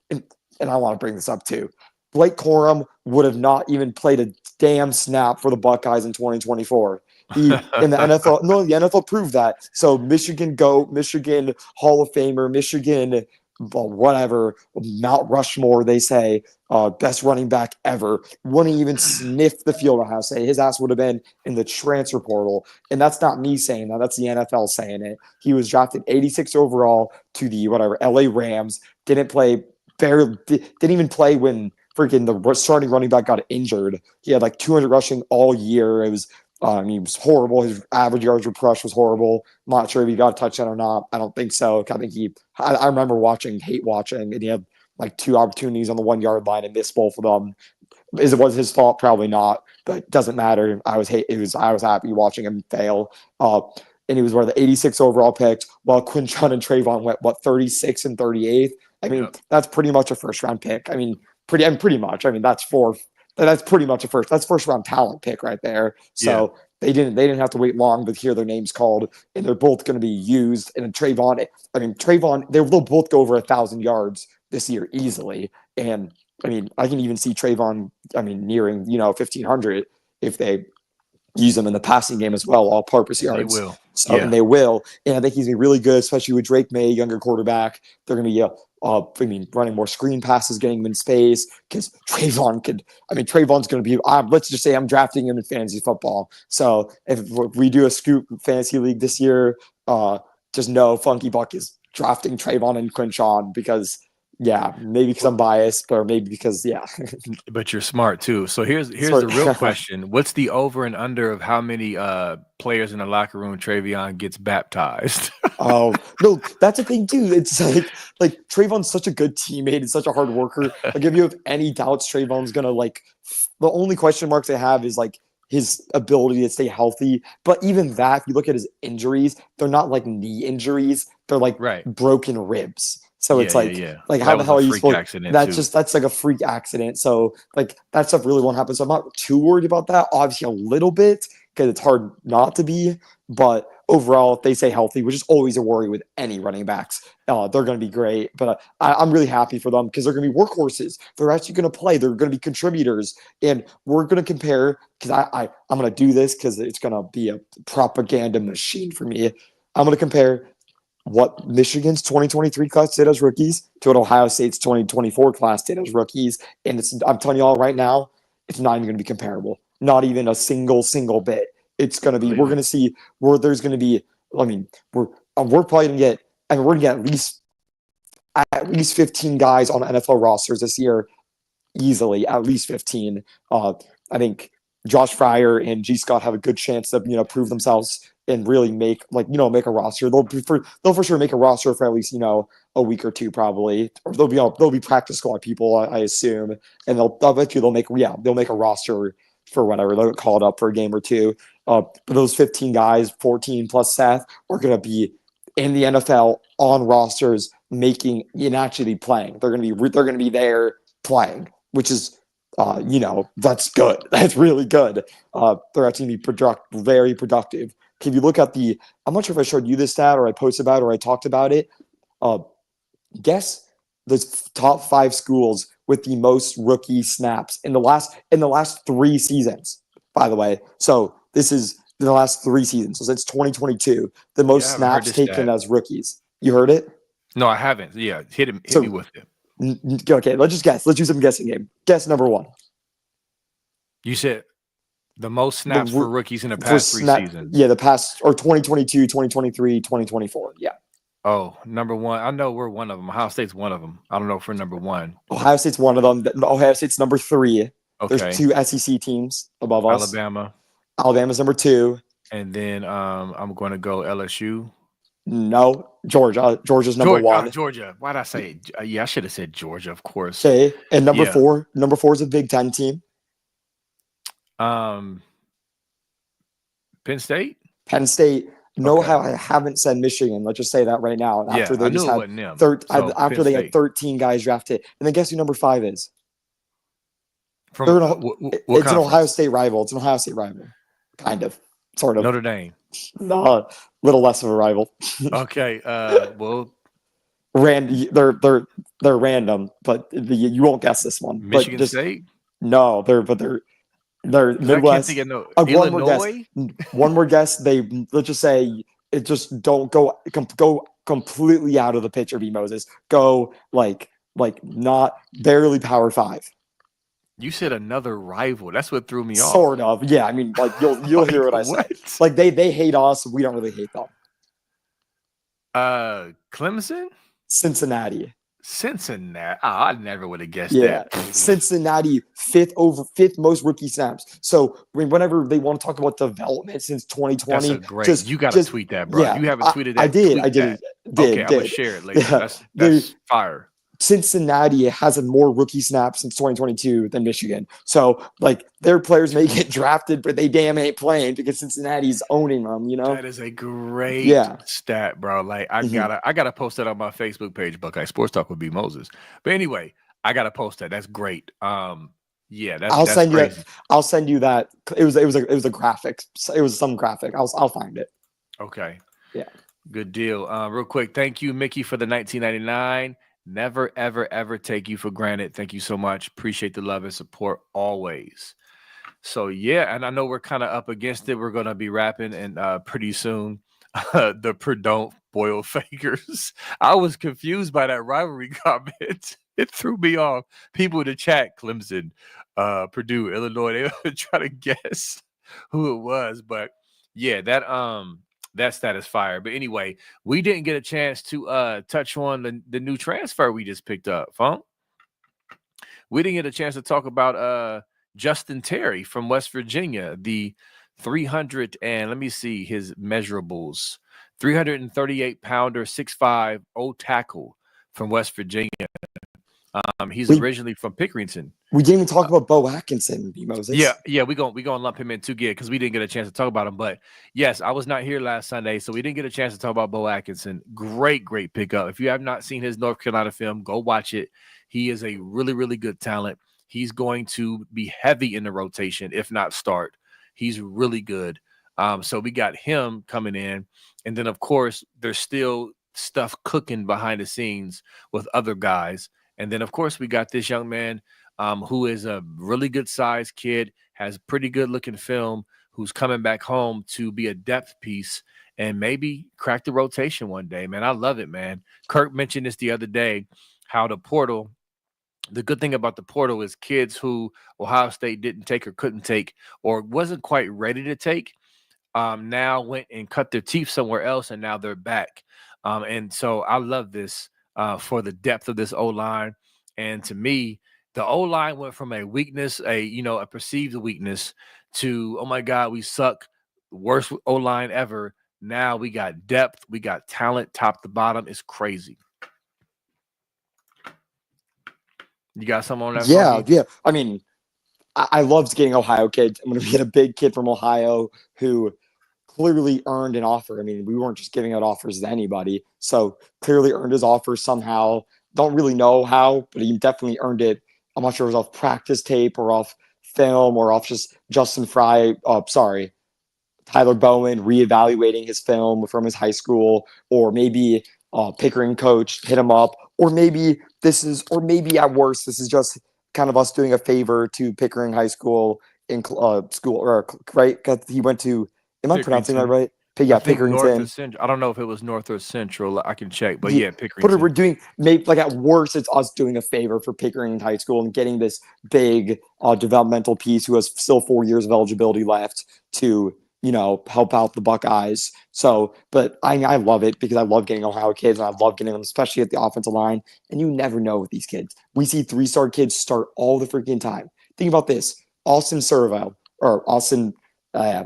and I want to bring this up too. Blake Corum would have not even played a damn snap for the Buckeyes in 2024. He in the NFL. No, the NFL proved that. So Michigan Hall of Famer, Michigan. Whatever, Mount Rushmore, they say, best running back ever, wouldn't even sniff the field house. His ass would have been in the transfer portal. And that's not me saying that. That's the NFL saying it. He was drafted 86 overall to the LA Rams. Didn't even play when freaking the starting running back got injured. He had 200 rushing all year. It was he was horrible. His average yards per rush was horrible. I'm not sure if he got a touchdown or not. I don't think so. I remember hate watching, and he had 2 opportunities on the 1 yard line and missed both of them. Is it was his fault? Probably not, but it doesn't matter. I was happy watching him fail. And he was one of the 86 overall picks, while Quinshawn and Trayvon went 36 and 38th. That's pretty much a first round pick. Pretty much. That's pretty much that's first round talent pick right there. So they didn't have to wait long to hear their names called, and they're both going to be used. And Trayvon, they'll both go over 1,000 yards this year easily. And I can even see Trayvon, nearing 1,500 if they use them in the passing game as well, all purpose yards. They will. And they will. And I think he's going to be really good, especially with Drake May, younger quarterback. They're going to be running more screen passes, getting him in space, because Trayvon's going to be, let's just say I'm drafting him in fantasy football. So if we do a scoop fantasy league this year, just know Funky Buck is drafting Trayvon and Quinshawn because, maybe because I'm biased, or maybe because, But you're smart too. So here's Smart. the real question. What's the over and under of how many players in the locker room Travion gets baptized? Oh no, that's the thing too. It's like Trayvon's such a good teammate and such a hard worker. Like if you have any doubts, Trayvon's gonna the only question marks I have is like his ability to stay healthy. But even that, if you look at his injuries, they're not like knee injuries. They're like Right. broken ribs. So it's like That how the was hell a are you freak supposed? accident That's like a freak accident. So like that stuff really won't happen. So I'm not too worried about that. Obviously a little bit because it's hard not to be. But overall, if they stay healthy, which is always a worry with any running backs, they're going to be great. But I'm really happy for them because they're going to be workhorses. They're actually going to play. They're going to be contributors. And we're going to compare because I'm going to do this because it's going to be a propaganda machine for me. I'm going to compare what Michigan's 2023 class did as rookies to what Ohio State's 2024 class did as rookies. And I'm telling you all right now, it's not even going to be comparable. Not even a single bit. It's going to be, we're going to see where there's going to be, we're probably going to get, we're going to get at least 15 guys on NFL rosters this year, easily, at least 15. I think Josh Fryer and G. Scott have a good chance to, prove themselves and really make a roster. They'll for sure make a roster for at least, a week or two probably, or they'll be practice squad people, I assume. And they'll bet you they'll make a roster for whatever. They'll get called up for a game or two. But those 15 guys, 14 plus Seth, are going to be in the NFL on rosters, making and actually playing. They're going to be there playing, which is, that's good. That's really good. They're actually going to be very productive. If you look at I'm not sure if I showed you this stat or I posted about it or I talked about it. Guess the top 5 schools with the most rookie snaps in the last 3 seasons, by the way. So this is the last 3 seasons. So since 2022, the most snaps taken as rookies. You heard it? No, I haven't. Yeah, hit me with it. Okay, let's just guess. Let's do some guessing game. Guess number 1. You said the most snaps for rookies in the past 3 seasons. Yeah, the past, or 2022, 2023, 2024. Yeah. Oh, number 1. I know we're one of them. Ohio State's one of them. I don't know if we're number 1. Ohio State's one of them. Ohio State's number 3. Okay. There's 2 SEC teams above us. Alabama's number 2. And then I'm going to go LSU. No, Georgia. Georgia's number 1. Georgia. Why'd I say it? Yeah, I should have said Georgia, of course. Okay, and number 4. Number 4 is a Big Ten team. Penn State. No, how I haven't said Michigan. Let's just say that right now. After they just had after they had 13 guys drafted, and then guess who number 5 is? It's an Ohio State rival. It's an Ohio State rival, kind of, sort of. Notre Dame. No, a little less of a rival. Okay. Well, they're random, but you won't guess this one. Michigan State. No, they're Midwest. Illinois. One more guess. Let's just say it. Just don't go completely out of the picture. B Moses. Go like not barely Power 5. You said another rival. That's what threw me off. Sort of. Yeah. I mean, like you'll hear what I say. Like they hate us. We don't really hate them. Clemson. Cincinnati. Oh, I never would have guessed that. Cincinnati, fifth most rookie snaps. So whenever they want to talk about development since 2020, you got to tweet that, bro. You haven't tweeted that. I did. Okay, I'm gonna share it later. Yeah, that's fire. Cincinnati has more rookie snaps since 2022 than Michigan. So, like, their players may get drafted, but they damn ain't playing because Cincinnati's owning them, That is a great stat, bro. Like, I gotta post that on my Facebook page, Buckeye Sports Talk with B Moses. But anyway, I gotta post that. That's great. That's crazy. I'll send you that. It was a graphic. It was some graphic. I'll find it. Okay. Yeah. Good deal. Real quick, thank you, Mickey, for the 1999. Never, ever, ever take you for granted. Thank you so much. Appreciate the love and support always. So, yeah, and I know we're kind of up against it. We're going to be wrapping, and pretty soon, the Purdue Boyle Fakers. I was confused by that rivalry comment. It threw me off. People in the chat, Clemson, Purdue, Illinois, they were trying to guess who it was. But, yeah, that That stat is fire. But anyway, we didn't get a chance to touch on the new transfer we just picked up, Funk. We didn't get a chance to talk about Justin Terry from West Virginia, the 300 and let me see his measurables. 338 pounder, 6'5", tackle from West Virginia. He's originally from Pickerington. We didn't even talk about Bo Atkinson, Moses. Yeah, we gonna lump him in too, because we didn't get a chance to talk about him. But yes, I was not here last Sunday, so we didn't get a chance to talk about Bo Atkinson. Great pickup. If you have not seen his North Carolina film, go watch it. He is a really, really good talent. He's going to be heavy in the rotation, if not start. He's really good. So we got him coming in, and then of course there's still stuff cooking behind the scenes with other guys. And then of course we got this young man who is a really good sized kid, has pretty good looking film, who's coming back home to be a depth piece and maybe crack the rotation one day, man. I love it, man. Kirk mentioned this the other day, how the good thing about the portal is kids who Ohio State didn't take or couldn't take or wasn't quite ready to take, now went and cut their teeth somewhere else, and now they're back. And so I love this for the depth of this O-line. And to me, the O-line went from a weakness, a perceived weakness, to, oh my God, we suck, worst O-line ever. Now we got depth, we got talent, top to bottom. It's crazy. You got something on that? Yeah. I mean, I loved getting Ohio kids. I'm going to get a big kid from Ohio who clearly earned an offer. I mean, we weren't just giving out offers to anybody. So clearly earned his offer somehow. Don't really know how, but he definitely earned it. I'm not sure if it was off practice tape or off film or off just Tyler Bowen reevaluating his film from his high school, or maybe Pickering coach hit him up, or maybe at worst, this is just kind of us doing a favor to Pickering High School in right? Because he went to, am I pronouncing that right? Pickerington. I don't know if it was North or Central. I can check, but yeah, Pickerington. But we're doing, maybe like at worst, it's us doing a favor for Pickering High School and getting this big developmental piece who has still 4 years of eligibility left to, help out the Buckeyes. So, but I love it because I love getting Ohio kids, and I love getting them, especially at the offensive line. And you never know with these kids. We see 3-star kids start all the freaking time. Think about this: Austin Servo or Austin. I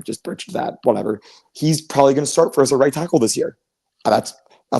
just butchered that. Whatever. He's probably going to start for us at right tackle this year. That's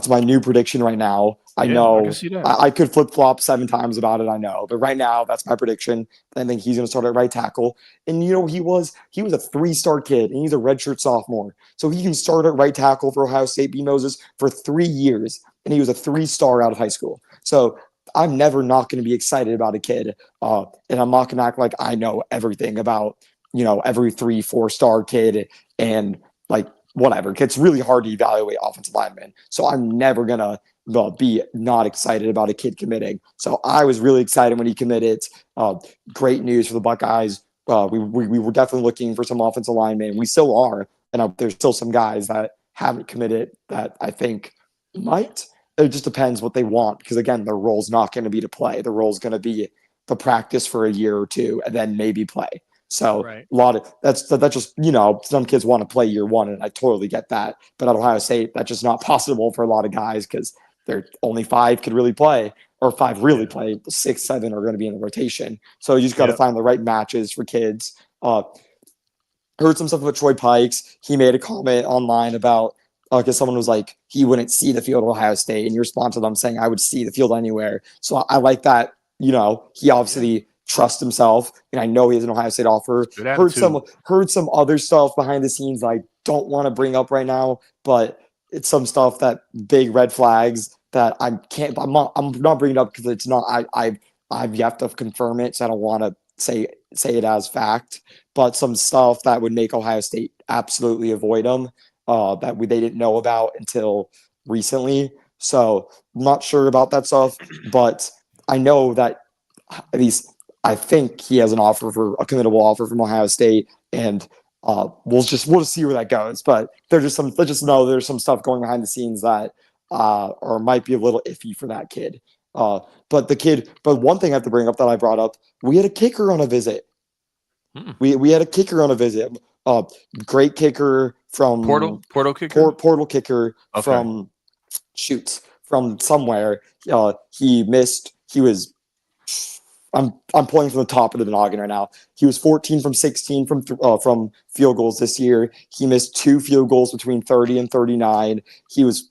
my new prediction right now. I know I could flip flop 7 times about it. I know, but right now that's my prediction. I think he's going to start at right tackle. And he was a 3-star kid, and he's a redshirt sophomore, so he can start at right tackle for Ohio State. B. Moses for 3 years, and he was a 3-star out of high school. So I'm never not going to be excited about a kid, and I'm not going to act like I know everything about every 3-4-star kid and like whatever. It's really hard to evaluate offensive linemen. So I'm never going to be not excited about a kid committing. So I was really excited when he committed. Great news for the Buckeyes. We were definitely looking for some offensive linemen. We still are. And there's still some guys that haven't committed that I think might. It just depends what they want, because again, their role's not going to be to play. The role's going to be to practice for a year or two and then maybe play. So right. A lot of that's just, some kids want to play year one, and I totally get that. But at Ohio State, that's just not possible for a lot of guys, because there only 5 could really play, or 5 really play. 6, 7 are going to be in the rotation. So you just got to find the right matches for kids. Heard some stuff about Troy Pikes. He made a comment online about, because someone was like, he wouldn't see the field at Ohio State, and you respond to them saying, I would see the field anywhere. So I like that. He obviously trusts himself, and I know he has an Ohio State offer. Heard some other stuff behind the scenes that I don't want to bring up right now, but it's some stuff that big red flags that I'm not bringing it up because it's not. I've yet to confirm it, so I don't want to say it as fact. But some stuff that would make Ohio State absolutely avoid him, that they didn't know about until recently. So I'm not sure about that stuff, but I know that at least I think he has a committable offer from Ohio State, and we'll just see where that goes. But let's just know there's some stuff going behind the scenes that or might be a little iffy for that kid. But one thing I have to bring up that I brought up, we had a kicker on a visit. We had a kicker on a visit. Great kicker from Portal kicker. portal kicker Okay. from somewhere. He missed. He was. I'm pulling from the top of the noggin right now. He was 14 from 16 from field goals this year. He missed 2 field goals between 30 and 39. He was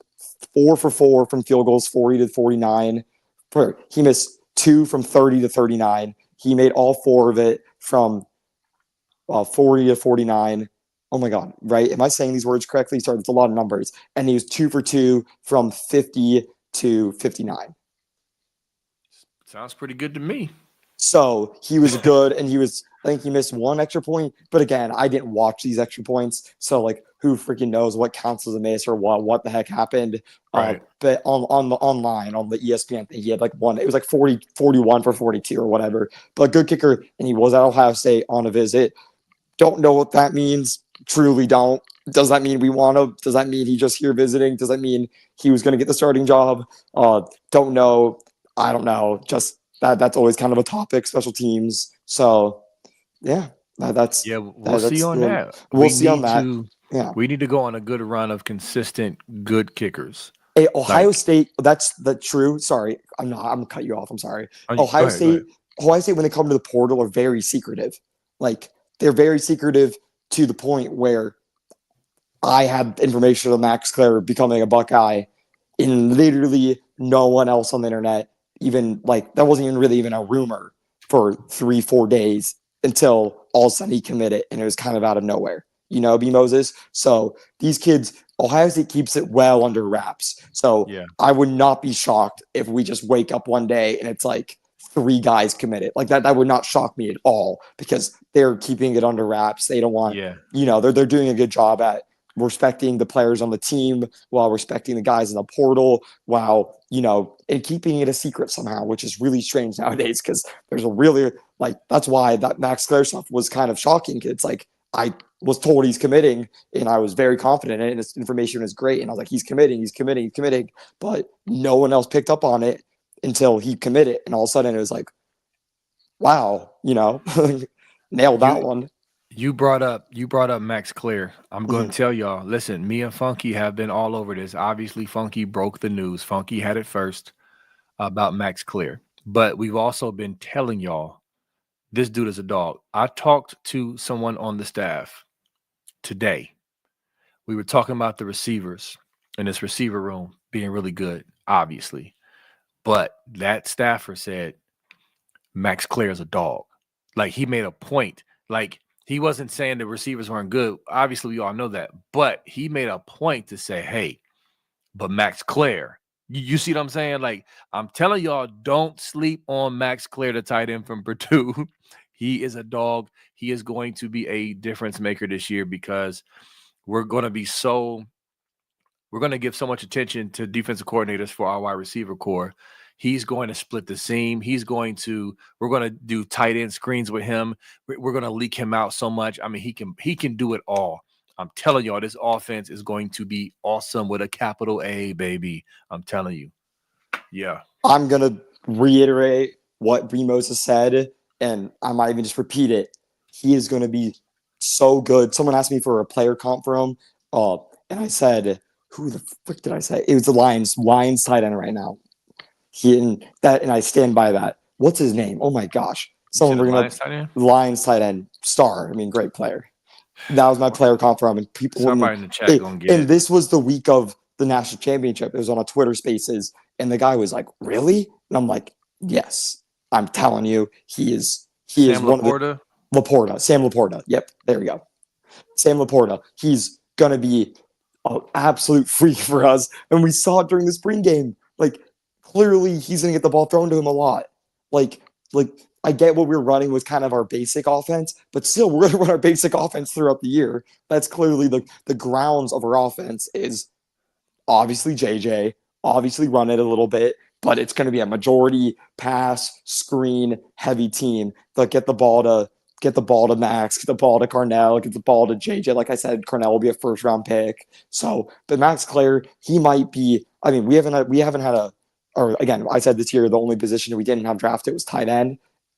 4 for 4 from field goals 40 to 49. He missed 2 from 30 to 39. He made all 4 of it from 40 to 49. Oh my God, right? Am I saying these words correctly? Sorry, it's a lot of numbers. And he was 2 for 2 from 50 to 59. Sounds pretty good to me. So he was good, and I think he missed 1 extra point. But again, I didn't watch these extra points. So like, who freaking knows what counts as a miss or what the heck happened. Right. But on the online, on the ESPN thing, he had like one, it was like 41 for 42 or whatever. But a good kicker, and he was at Ohio State on a visit. Don't know what that means. Truly don't. Does that mean we want him? Does that mean he just here visiting? Does that mean he was going to get the starting job? Don't know. I don't know. Just that's always kind of a topic, special teams. So yeah, that's we'll see on that. We'll see on that. Yeah, we need to go on a good run of consistent good kickers. Hey, Ohio State, that's true. Sorry, I'm gonna cut you off. I'm sorry. Ohio State, when they come to the portal, are very secretive. Like, they're very secretive to the point where I had information of Max Klare becoming a Buckeye, and literally no one else on the internet, even like that wasn't even really even a rumor for 3-4 days until all of a sudden he committed, and it was kind of out of nowhere. B. Moses. So these kids, Ohio State keeps it well under wraps. So yeah. I would not be shocked if we just wake up one day and it's like 3 guys committed. Like that would not shock me at all, because they're keeping it under wraps. They don't want, they're doing a good job at respecting the players on the team while respecting the guys in the portal, while, and keeping it a secret somehow, which is really strange nowadays, because there's a really, that's why that Max Klare stuff was kind of shocking. It's like, I was told he's committing, and I was very confident in it, and this information is great. And I was like, he's committing. But no one else picked up on it until he committed. And all of a sudden it was like, wow, nailed that one. You brought up Max Klare. I'm going to tell y'all, listen, me and Funky have been all over this. Obviously, Funky broke the news. Funky had it first about Max Klare. But we've also been telling y'all, this dude is a dog. I talked to someone on the staff today. We were talking about the receivers in this receiver room being really good, obviously. But that staffer said Max Klare is a dog. Like, he made a point. Like, he wasn't saying the receivers weren't good. Obviously, we all know that. But he made a point to say, hey, but Max Klare. You see what I'm saying? Like, I'm telling y'all, don't sleep on Max Klare, the tight end from Purdue. He is a dog. He is going to be a difference maker this year, because we're going to give so much attention to defensive coordinators for our wide receiver core. He's going to split the seam. We're going to do tight end screens with him. We're going to leak him out so much. I mean, he can do it all. I'm telling y'all, this offense is going to be awesome with a capital A, baby. I'm telling you. Yeah. I'm going to reiterate what B. Moses said, and I might even just repeat it. He is going to be so good. Someone asked me for a player comp for him, and I said, who the frick did I say? It was the Lions tight end right now. And I stand by that. What's his name? Oh my gosh. Someone bring up Lions tight end star. I mean, great player. That was my player comp for him. And people, somebody in the chat gonna get it. And this was the week of the national championship. It was on a Twitter Spaces, and the guy was like, "Really?" And I'm like, "Yes, I'm telling you, he is one of the Sam Laporta. Yep, there we go. Sam Laporta. He's gonna be an absolute freak for us, and we saw it during the spring game. Like, clearly, he's gonna get the ball thrown to him a lot. Like I get what we're running was kind of our basic offense, but still, we're going to run our basic offense throughout the year. That's clearly the grounds of our offense is obviously JJ, obviously run it a little bit, but it's going to be a majority pass, screen, heavy team. They'll get the ball to Max, get the ball to Carnell, get the ball to JJ. Like I said, Carnell will be a first-round pick. So, but Max Klare, he might be. I mean, we haven't had or again, I said this year the only position we didn't have drafted was tight end.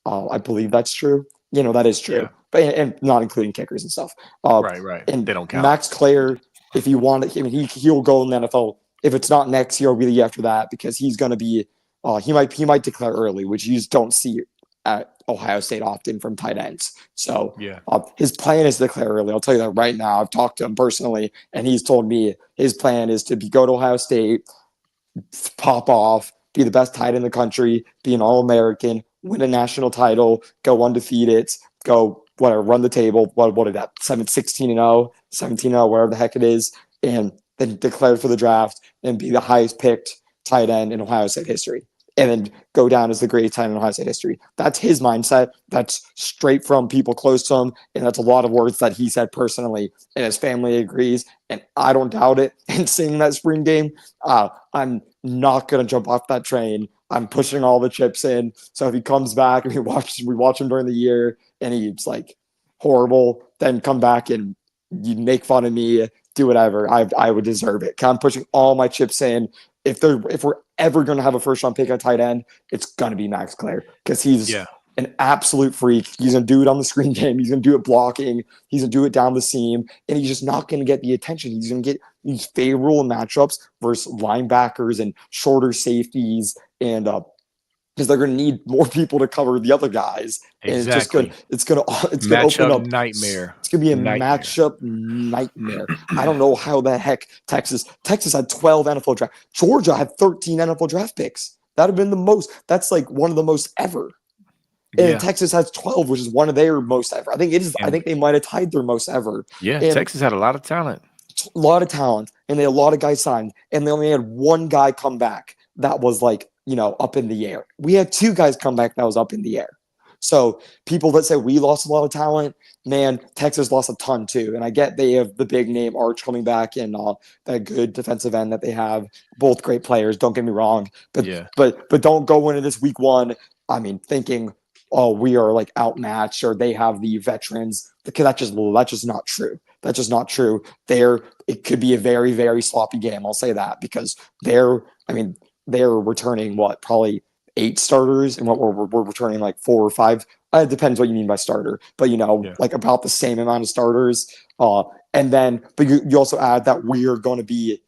I believe that's true. that is true. Yeah. But and not including kickers and stuff. Right. And They don't count. Max Klare, if you want it, I mean, he'll go in the NFL. If it's not next year, it'll be the year after that because he's going to be. He might declare early, which you just don't see at Ohio State often from tight ends. So Yeah. his plan is to declare early. I'll tell you that right now. I've talked to him personally, and he's told me his plan is to go to Ohio State, pop off, be the best tight end in the country, be an All-American, win a national title, go undefeated, go whatever, run the table. What is that? 16-0, 17-0, wherever the heck it is, and then declare for the draft and be the highest picked tight end in Ohio State history. And then go down as the greatest tight end in Ohio State history. That's his mindset. That's straight from people close to him. And that's a lot of words that he said personally. And his family agrees. And I don't doubt it. And seeing that spring game, I'm not going to jump off that train. I'm pushing all the chips in. So if he comes back and we watch him during the year and he's like horrible, then come back and you make fun of me, do whatever. I would deserve it. I'm pushing all my chips in. If we're ever going to have a first round pick at tight end, it's going to be Max Klare because he's an absolute freak. He's going to do it on the screen game. He's going to do it blocking. He's going to do it down the seam. And he's just not going to get the attention. He's going to get these favorable matchups versus linebackers and shorter safeties. And because they're going to need more people to cover the other guys. And Exactly. it's going to open up nightmare. It's going to be a matchup nightmare. I don't know how the heck Texas had 12 NFL draft. Georgia had 13 NFL draft picks. That would have been the most. That's like one of the most ever. And Texas has 12, which is one of their most ever. I think it is. I think they might have tied their most ever. Yeah, and Texas had a lot of talent. A lot of talent, and they had a lot of guys signed, and they only had one guy come back that was like, up in the air. We had two guys come back that was up in the air. So people that say we lost a lot of talent, man, Texas lost a ton too. And I get they have the big name Arch coming back and that good defensive end that they have. Both great players, don't get me wrong. But don't go into this week one, thinking, oh, we are like outmatched or they have the veterans, because that's just not true. That's just not true. It could be a very, very sloppy game. I'll say that because they're returning probably 8 starters, and what we're returning like 4 or 5. It depends what you mean by starter, but like about the same amount of starters. And then, but you also add that we're going to be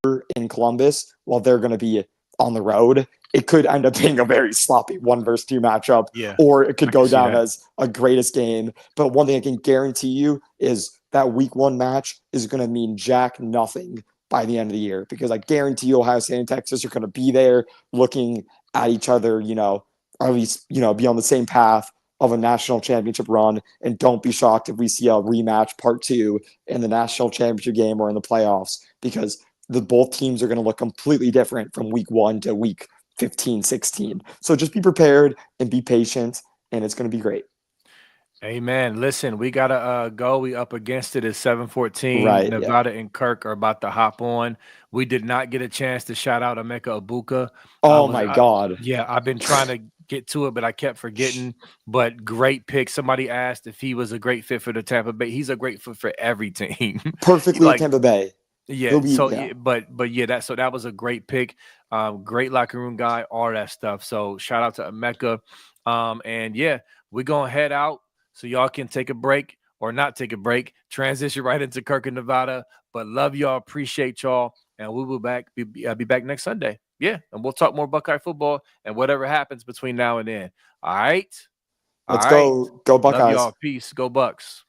here in Columbus while they're going to be on the road. It could end up being a very sloppy 1 versus 2 matchup, or it could go down as a greatest game. But one thing I can guarantee you is that week 1 match is going to mean jack nothing by the end of the year, because I guarantee you Ohio State and Texas are going to be there looking at each other, or at least, be on the same path of a national championship run. And don't be shocked if we see a rematch part 2 in the national championship game or in the playoffs, because both teams are going to look completely different from week 1 to week 15, 16. So just be prepared and be patient, and it's going to be great. Amen. Listen, we gotta go. We up against it at 7:14. Right, Nevada and Kirk are about to hop on. We did not get a chance to shout out Emeka Egbuka. Oh my God. I've been trying to get to it, but I kept forgetting. But great pick. Somebody asked if he was a great fit for the Tampa Bay. He's a great fit for every team. Perfectly like, Tampa Bay. Yeah. That was a great pick. Great locker room guy, all that stuff. So shout out to Emeka. We're gonna head out so y'all can take a break or not take a break, transition right into Kirk and Nevada. But love y'all, appreciate y'all, and we will be back next Sunday. Yeah, and we'll talk more Buckeye football and whatever happens between now and then. All right. Let's go Buckeyes. Love y'all. Peace. Go Bucks.